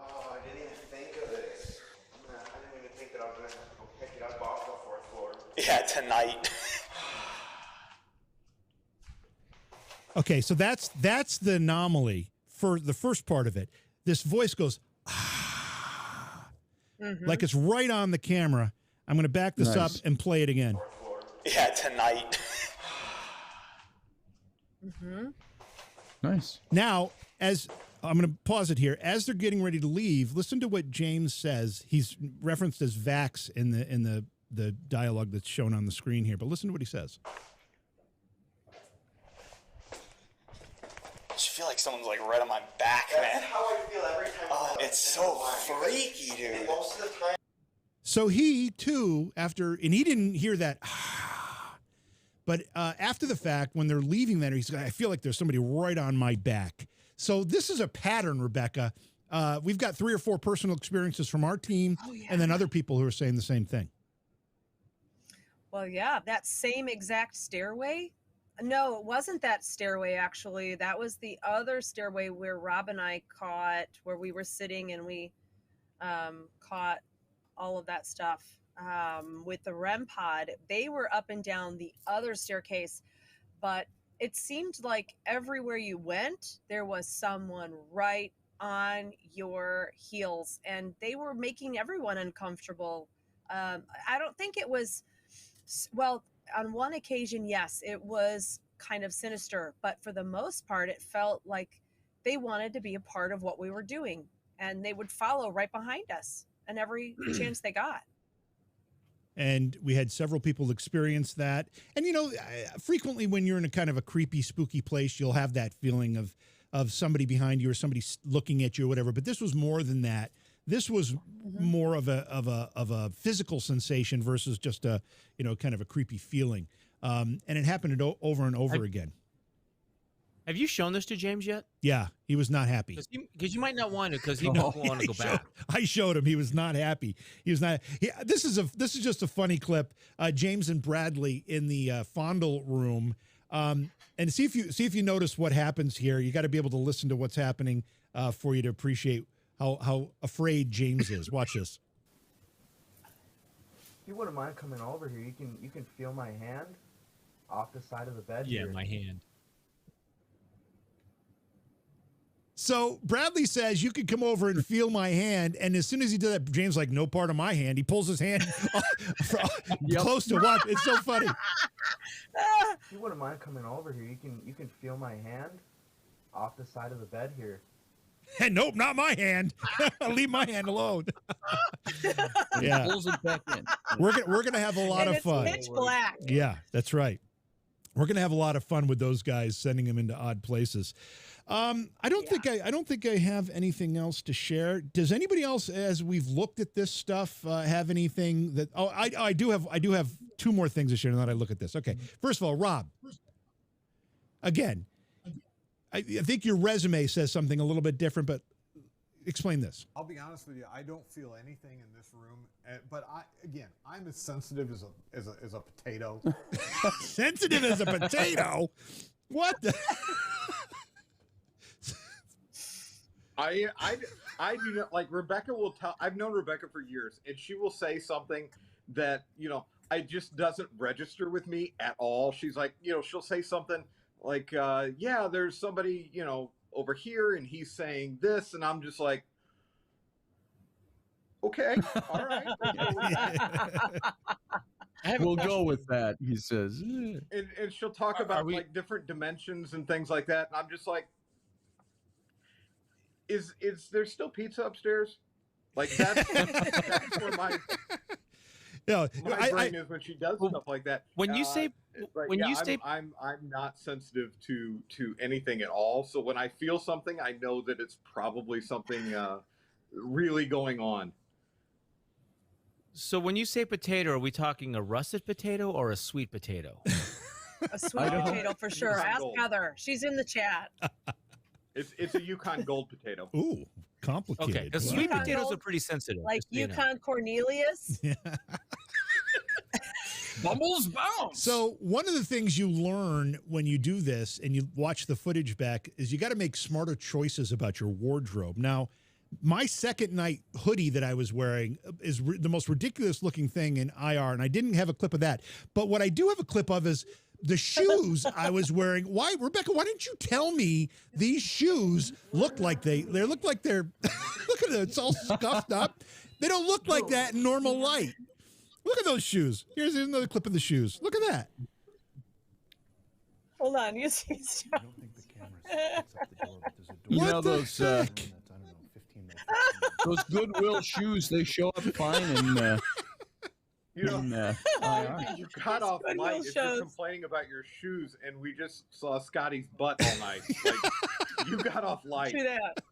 S10: Oh, I didn't even think of this. I didn't even think that I was going to go pick it up off the fourth floor. Yeah, tonight.
S2: Okay, so that's the anomaly for the first part of it. This voice goes, like it's right on the camera. I'm going to back this up and play it again.
S10: Yeah, tonight.
S3: Nice.
S2: Now, as I'm going to pause it here, as they're getting ready to leave, listen to what James says. He's referenced as Vax in the dialogue that's shown on the screen here, but listen to what he says.
S10: I just feel like someone's like right on my back, man. That's how I feel every time. Oh, it's so freaky, dude. Most of the time.
S2: So he too, and he didn't hear that, but after the fact, when they're leaving there, he's like, I feel like there's somebody right on my back. So this is a pattern, Rebecca. We've got 3 or 4 personal experiences from our team, and then other people who are saying the same thing.
S1: Well, yeah, that same exact stairway. No, it wasn't that stairway, actually. That was the other stairway where Rob and I caught, where we were sitting and we caught all of that stuff with the REM pod. They were up and down the other staircase, but it seemed like everywhere you went, there was someone right on your heels, and they were making everyone uncomfortable. I don't think it was, well, on one occasion, yes, it was kind of sinister, but for the most part, it felt like they wanted to be a part of what we were doing, and they would follow right behind us and every chance they got.
S2: And we had several people experience that. And, you know, frequently when you're in a kind of a creepy, spooky place, you'll have that feeling of somebody behind you or somebody looking at you or whatever. But this was more than that. This was more of a physical sensation versus just a, you know, kind of a creepy feeling. And it happened over and over again.
S6: Have you shown this to James yet?
S2: Yeah, he was not happy.
S6: Because you might not want to, because he don't want to go back.
S2: I showed him. He was not happy. He was not. This is just a funny clip. James and Bradley in the fondle room, and see if you notice what happens here. You got to be able to listen to what's happening for you to appreciate how afraid James is. Watch this.
S11: If you wouldn't mind coming over here, you can feel my hand off the side of the bed.
S6: Yeah,
S11: here.
S6: my hand.
S2: So Bradley says you could come over and feel my hand, and as soon as he did that, James like, no part of my hand. He pulls his hand close to watch. It's so funny.
S11: If you wouldn't mind coming over here, you can feel my hand off the side of the bed here.
S2: And nope, not my hand. Leave my hand alone. Yeah,
S3: Pulls it back in.
S2: We're gonna have a lot
S1: And
S2: of
S1: it's
S2: fun.
S1: pitch black.
S2: Yeah, that's right. We're gonna have a lot of fun with those guys, sending them into odd places. I don't think I have anything else to share. Does anybody else, as we've looked at this stuff, have anything that? Oh, I do have 2 more things to share. Now that I look at this, okay. First of all, Rob. Again, I think your resume says something a little bit different, but explain this.
S7: I'll be honest with you. I don't feel anything in this room, but I'm as sensitive as a potato.
S2: Sensitive as a potato. What?
S4: I do not, like, Rebecca will tell. I've known Rebecca for years, and she will say something that, you know, it just doesn't register with me at all. She's like, you know, she'll say something like, yeah, there's somebody, you know, over here, and he's saying this, and I'm just like, okay, all right.
S3: We'll go with that, he says.
S4: And she'll talk about like different dimensions and things like that, and I'm just like, is there still pizza upstairs? Like that's where my
S2: No,
S4: my brain is when she does stuff like that.
S6: When you say
S4: I'm not sensitive to anything at all. So when I feel something, I know that it's probably something really going on.
S6: So when you say potato, are we talking a russet potato or a sweet potato?
S1: A sweet potato for sure. Ask
S4: Gold.
S1: Heather. She's in the chat.
S4: It's a Yukon Gold potato.
S2: Ooh, complicated.
S6: Okay, because
S2: Wow.
S6: sweet
S1: Yukon
S6: potatoes
S1: Gold?
S6: are pretty sensitive.
S1: Like
S6: just so you know.
S1: Yukon Cornelius.
S2: Yeah.
S6: Bumbles bounce.
S2: So one of the things you learn when you do this and you watch the footage back is you got to make smarter choices about your wardrobe. Now, my second night hoodie that I was wearing is the most ridiculous looking thing in IR, and I didn't have a clip of that. But what I do have a clip of is the shoes I was wearing. Why, Rebecca, why didn't you tell me these shoes look like they look like they're, look at it, it's all scuffed up. They don't look like that in normal light. Look at those shoes. Here's another clip of the shoes. Look at that.
S1: Hold on. You see.
S2: I don't think the camera picks up the door, but there's a door.
S3: You know
S2: What the
S3: those
S2: heck?
S3: those Goodwill shoes, they show up fine and
S4: You know,
S3: IR.
S4: you got off
S1: Goodwill
S4: light if
S1: shows.
S4: you're complaining about your shoes, and we just saw Scotty's butt all night. Like, you got off light.
S1: Do that.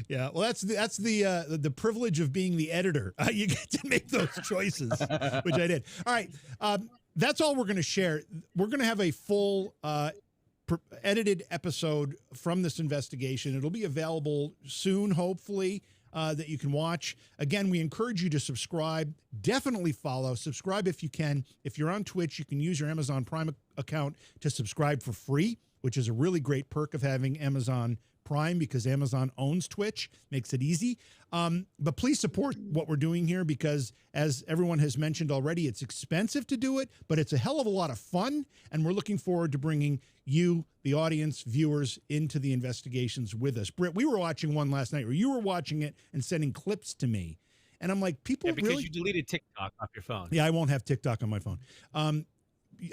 S2: Yeah, well, that's the privilege of being the editor. You get to make those choices, which I did. All right, that's all we're going to share. We're going to have a full edited episode from this investigation. It'll be available soon, hopefully, that you can watch. Again, we encourage you to subscribe. Definitely follow. Subscribe if you can. If you're on Twitch, you can use your Amazon Prime account to subscribe for free, which is a really great perk of having Amazon Prime because Amazon owns Twitch, makes it easy. But please support what we're doing here because, as everyone has mentioned already, it's expensive to do it, but it's a hell of a lot of fun, and we're looking forward to bringing you, the audience, viewers, into the investigations with us. Britt, we were watching one last night, or you were watching it and sending clips to me, and I'm like, people
S6: because
S2: really...
S6: you deleted TikTok off your phone.
S2: Yeah, I won't have TikTok on my phone.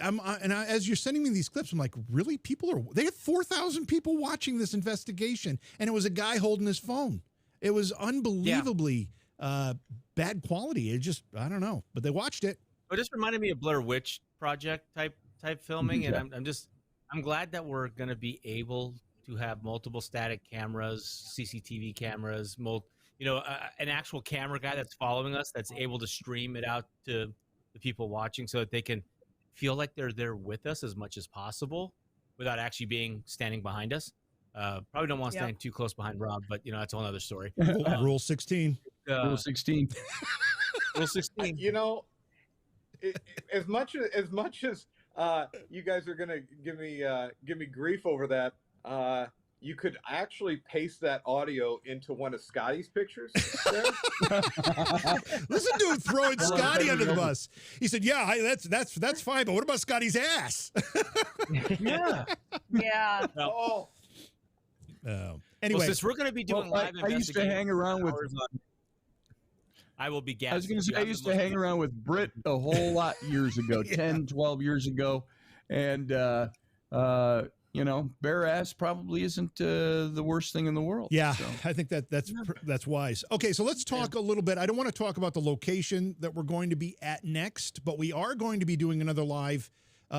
S2: As you're sending me these clips, I'm like, really? They had 4,000 people watching this investigation, and it was a guy holding his phone. It was unbelievably bad quality. It just, I don't know, but they watched it.
S6: It just reminded me of Blair Witch Project type filming,
S3: Yeah.
S6: and I'm glad that we're going to be able to have multiple static cameras, CCTV cameras, an actual camera guy that's following us that's able to stream it out to the people watching so that they can feel like they're there with us as much as possible without actually standing behind us. Probably don't want to stand too close behind Rob, but that's a whole other story.
S2: Rule 16.
S3: Rule 16.
S6: Rule 16.
S4: You know, as much as you guys are gonna give me grief over that, you could actually paste that audio into one of Scotty's pictures. There.
S2: Listen to him throwing Scotty under the bus. He said, "Yeah, that's fine, but what about Scotty's ass?"
S3: Yeah.
S1: Yeah.
S4: Oh.
S2: Anyway,
S6: well, since we're going to be doing live
S3: I used to hang around with.
S6: I will be gassed.
S3: I was going to say I used to hang around with Britt a whole lot years ago, 10, 12 years ago, and bare ass probably isn't the worst thing in the world.
S2: Yeah,
S3: so.
S2: I think that's wise. Okay, so let's talk a little bit. I don't want to talk about the location that we're going to be at next, but we are going to be doing another live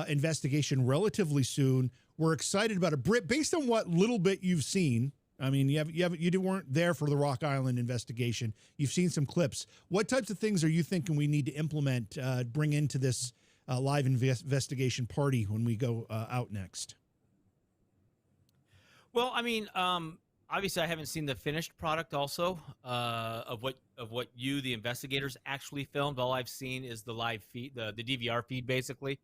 S2: investigation relatively soon. We're excited about it. Britt, based on what little bit you've seen, I mean, you weren't there for the Rock Island investigation. You've seen some clips. What types of things are you thinking we need to implement, bring into this live investigation party when we go out next?
S6: Well, I mean, obviously, I haven't seen the finished product. Also, of what you, the investigators, actually filmed. All I've seen is the live feed, the DVR feed, basically,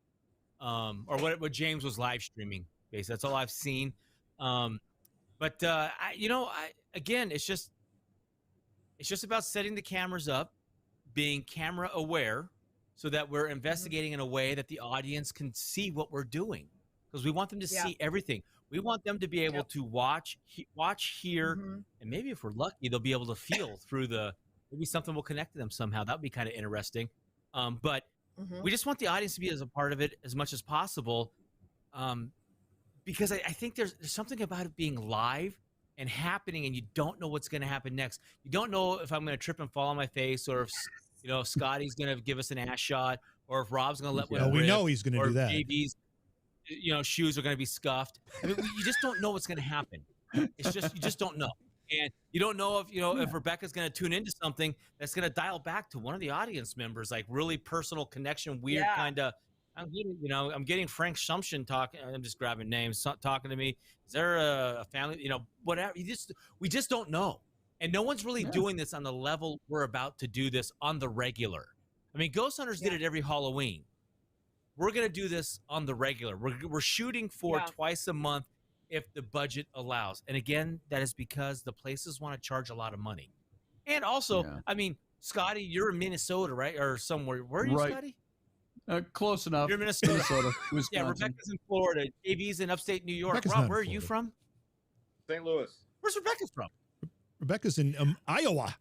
S6: or what James was live streaming. Basically, that's all I've seen. But again, it's just about setting the cameras up, being camera aware, so that we're investigating in a way that the audience can see what we're doing, because we want them to see everything. We want them to be able to watch, hear, and maybe if we're lucky, they'll be able to feel through maybe something will connect to them somehow. That would be kind of interesting. But we just want the audience to be as a part of it as much as possible. Because I think there's something about it being live and happening, and you don't know what's going to happen next. You don't know if I'm going to trip and fall on my face, or if you know, Scotty's going to give us an ass shot, or if Rob's going to let
S2: Yeah,
S6: one
S2: we
S6: rip,
S2: know he's going to
S6: or
S2: do
S6: if
S2: that.
S6: JV's, you know, shoes are going to be scuffed. I mean, you just don't know what's going to happen. It's just, you just don't know. And you don't know if, you know, if Rebecca's going to tune into something that's going to dial back to one of the audience members, like really personal connection, weird
S1: Yeah.
S6: kind of, I'm getting Frank Shumshin talking. I'm just grabbing names, talking to me. Is there a family, you know, whatever. We just don't know. And no one's really doing this on the level we're about to do this on the regular. I mean, Ghost Hunters did it every Halloween. We're going to do this on the regular. We're shooting for twice a month if the budget allows. And again, that is because the places want to charge a lot of money. And also, I mean, Scotty, you're in Minnesota, right? Or somewhere. Where are you, Scotty?
S3: Close enough.
S6: You're in Minnesota.
S3: Wisconsin.
S6: Yeah, Rebecca's in Florida. JV's in upstate New York.
S2: Rebecca's
S6: Rob,
S2: not
S6: where are
S2: in
S6: you from?
S4: St. Louis.
S6: Where's Rebecca from?
S2: Rebecca's in Iowa.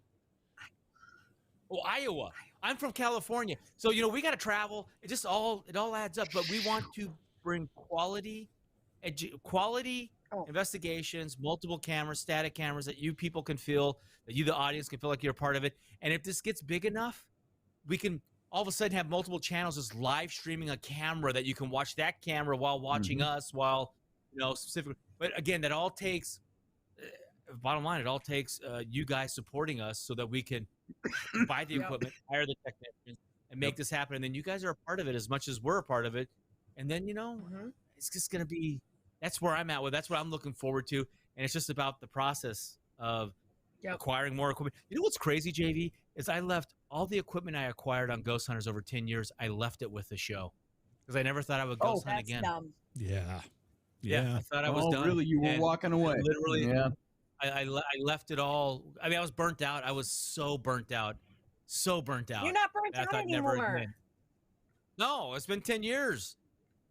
S6: Oh, Iowa. I'm from California. So, you know, we got to travel. It all adds up. But we want to bring quality investigations, multiple cameras, static cameras that you people can feel, that you, the audience, can feel like you're a part of it. And if this gets big enough, we can all of a sudden have multiple channels just live streaming a camera that you can watch that camera while watching us, while, you know, specifically. But again, that all takes, bottom line, it all takes you guys supporting us so that we can buy the equipment, hire the technicians, and make this happen. And then you guys are a part of it as much as we're a part of it. And then, you know, it's just going to be, that's where I'm at with. That's what I'm looking forward to. And it's just about the process of acquiring more equipment. You know what's crazy, JV, is I left all the equipment I acquired on Ghost Hunters over 10 years. I left it with the show because I never thought I would ghost hunt again.
S1: Dumb.
S2: Yeah.
S6: I thought I was done.
S3: Really? You were walking away.
S6: Literally, I left it all. I mean, I was burnt out. I was so burnt out. So burnt out.
S1: You're not burnt out anymore.
S6: No, it's been 10 years.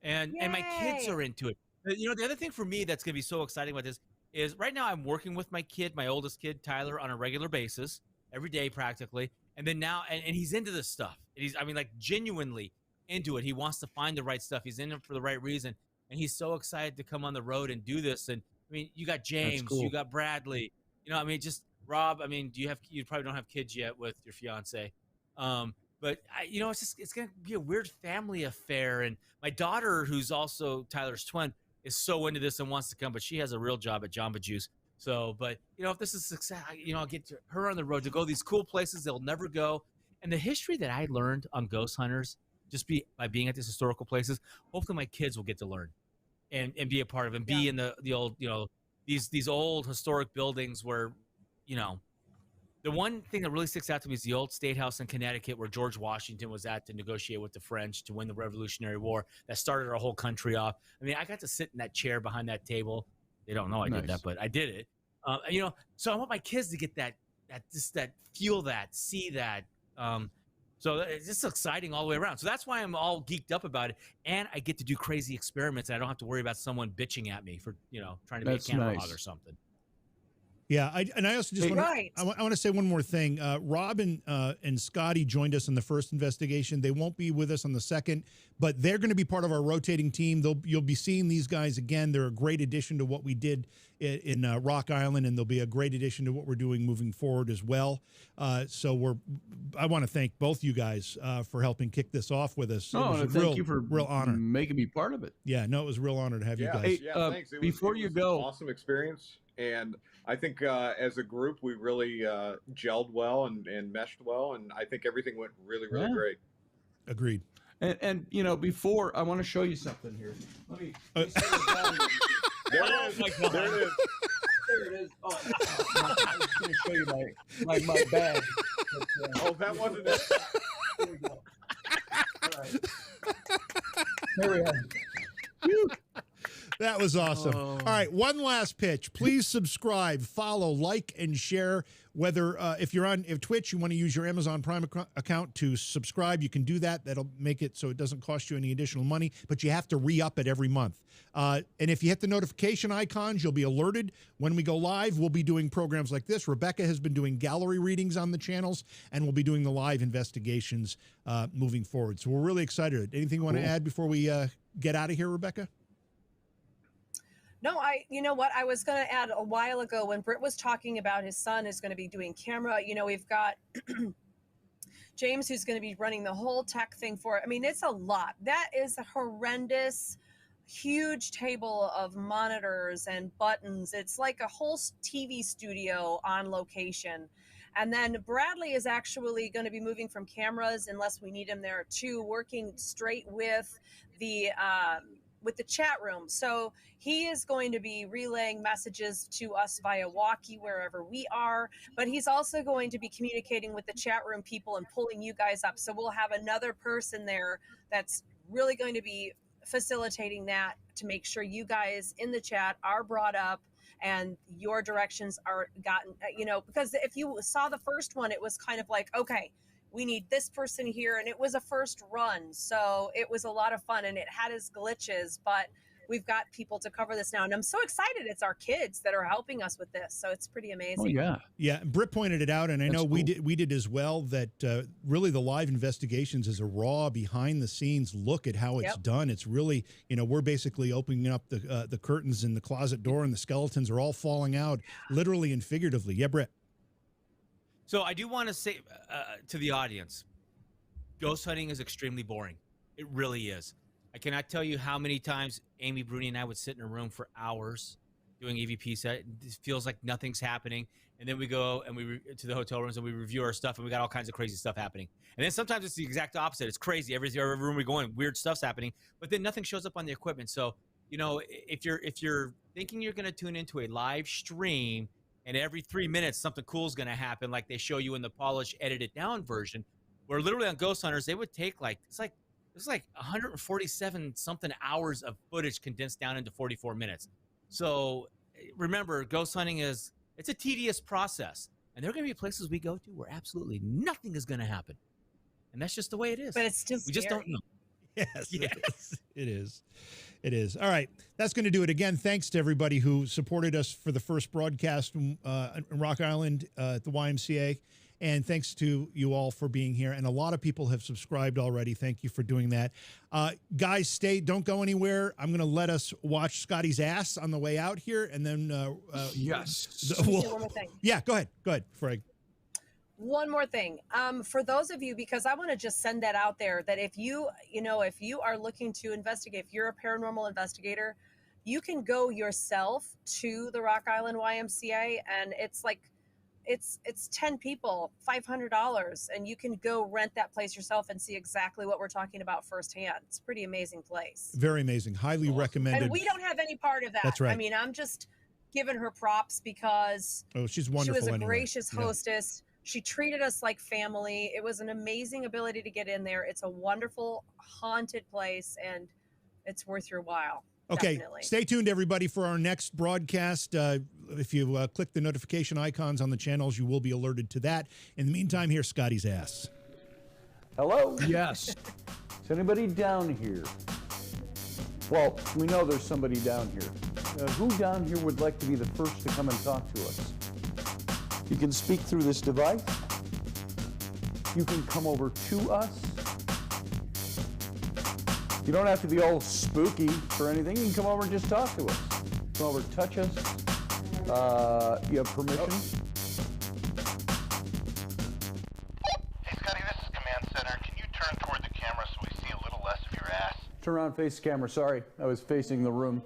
S6: And my kids are into it. You know, the other thing for me that's going to be so exciting about this is right now I'm working with my kid, my oldest kid, Tyler, on a regular basis, every day practically. And then now, and he's into this stuff. And he's, I mean, like genuinely into it. He wants to find the right stuff. He's in it for the right reason. And he's so excited to come on the road and do this. And I mean, you got James, you got Bradley, you know, I mean, just Rob, I mean, you probably don't have kids yet with your fiance. But you know, it's going to be a weird family affair. And my daughter, who's also Tyler's twin, is so into this and wants to come, but she has a real job at Jamba Juice. So, but you know, if this is success, you know, I'll get her on the road to go these cool places they'll never go. And the history that I learned on Ghost Hunters, by being at these historical places, hopefully my kids will get to learn and be a part of it, and be in the old, you know, these old historic buildings where, you know, the one thing that really sticks out to me is the old State House in Connecticut where George Washington was at to negotiate with the French to win the Revolutionary War that started our whole country off. I mean, I got to sit in that chair behind that table. They don't know I did that, but I did it. You know, so I want my kids to get that feel that, see that. So it's just exciting all the way around. So that's why I'm all geeked up about it. And I get to do crazy experiments and I don't have to worry about someone bitching at me for, you know, trying to be a camera hog or something.
S2: Yeah, I also just want to say one more thing. Rob and Scotty joined us in the first investigation. They won't be with us on the second, but they're going to be part of our rotating team. You'll be seeing these guys again. They're a great addition to what we did in Rock Island, and they'll be a great addition to what we're doing moving forward as well. So I want to thank both you guys for helping kick this off with us.
S3: Oh, and thank you for
S2: real honor
S3: making me part of it.
S2: Yeah, no, it was a real honor to have you guys.
S3: Hey,
S4: Thanks.
S3: Before you go,
S4: awesome experience. And I think as a group, we really gelled well and meshed well. And I think everything went really, really great.
S2: Agreed.
S3: And you know, before I want to show you something here. Let me set it down.
S4: There it is. There it is.
S3: There it is. Oh, I was going to show you my bag. But,
S4: oh, that wasn't it.
S3: There we go. All right. There we are. Whew.
S2: That was awesome. All right, one last pitch. Please subscribe, follow, like, and share. Whether if you're on Twitch, you want to use your Amazon Prime account to subscribe, you can do that. That'll make it so it doesn't cost you any additional money, but you have to re-up it every month. And if you hit the notification icons, you'll be alerted when we go live. We'll be doing programs like this. Rebecca has been doing gallery readings on the channels, and we'll be doing the live investigations moving forward. So we're really excited. Anything you want to add before we get out of here, Rebecca?
S1: No, you know what? I was going to add a while ago when Britt was talking about his son is going to be doing camera. You know, we've got, James, who's going to be running the whole tech thing for it. I mean, it's a lot. That is a horrendous, huge table of monitors and buttons. It's like a whole TV studio on location. And then Bradley is actually going to be moving from cameras, unless we need him there, to working straight with the chat room. So he is going to be relaying messages to us via walkie wherever we are, but he's also going to be communicating with the chat room people and pulling you guys up. So we'll have another person there that's really going to be facilitating that to make sure you guys in the chat are brought up and your directions are gotten, because if you saw the first one, it was kind of like, okay, we need this person here. And it was a first run. So it was a lot of fun and it had its glitches, but we've got people to cover this now. And I'm so excited. It's our kids that are helping us with this. So it's pretty amazing.
S3: Oh, yeah.
S2: Yeah. Britt pointed it out. And I
S3: That's
S2: know we
S3: cool.
S2: did as well, that really the live investigations is a raw behind the scenes look at how it's done. It's really, we're basically opening up the curtains in the closet door and the skeletons are all falling out literally and figuratively. Yeah, Britt.
S6: So I do want to say to the audience, ghost hunting is extremely boring. It really is. I cannot tell you how many times Amy, Bruni, and I would sit in a room for hours doing EVP set. It feels like nothing's happening. And then we go and to the hotel rooms and we review our stuff and we got all kinds of crazy stuff happening. And then sometimes it's the exact opposite. It's crazy. Every room we go in, weird stuff's happening, but then nothing shows up on the equipment. So, if you're thinking you're going to tune into a live stream and every 3 minutes something cool is going to happen, like they show you in the polished, edited down version, where literally on Ghost Hunters, they would take it's like 147 something hours of footage condensed down into 44 minutes. So remember, ghost hunting it's a tedious process. And there are going to be places we go to where absolutely nothing is going to happen. And that's just the way it is.
S1: But it's still
S6: we just don't know.
S2: Yes, it is. It is. All right. That's going to do it again. Thanks to everybody who supported us for the first broadcast in Rock Island at the YMCA. And thanks to you all for being here. And a lot of people have subscribed already. Thank you for doing that. Guys, don't go anywhere. I'm going to let us watch Scotty's ass on the way out here. And then,
S3: yes.
S1: One more thing.
S2: Yeah, go ahead, Frank.
S1: One more thing. For those of you, because I want to just send that out there, that if you are looking to investigate, if you're a paranormal investigator, you can go yourself to the Rock Island YMCA, and it's like, it's 10 people, $500, and you can go rent that place yourself and see exactly what we're talking about firsthand. It's a pretty amazing place.
S2: Very amazing. Highly recommended.
S1: And we don't have any part of that.
S2: That's right.
S1: I mean, I'm just giving her props because
S2: she's wonderful.
S1: She was a
S2: anyway.
S1: gracious hostess. She treated us like family. It was an amazing ability to get in there. It's a wonderful haunted place, and it's worth your while.
S2: Okay,
S1: definitely.
S2: Stay tuned, everybody, for our next broadcast. If you click the notification icons on the channels, you will be alerted to that. In the meantime, here's Scotty's ass.
S3: Hello? Yes. Is anybody down here? Well, we know there's somebody down here. Who down here would like to be the first to come and talk to us? You can speak through this device. You can come over to us. You don't have to be all spooky or anything. You can come over and just talk to us. Come over, touch us. You have permission?
S5: Hey, Scotty, this is Command Center. Can you turn toward the camera so we see a little less of your ass?
S3: Turn around, face the camera. Sorry, I was facing the room.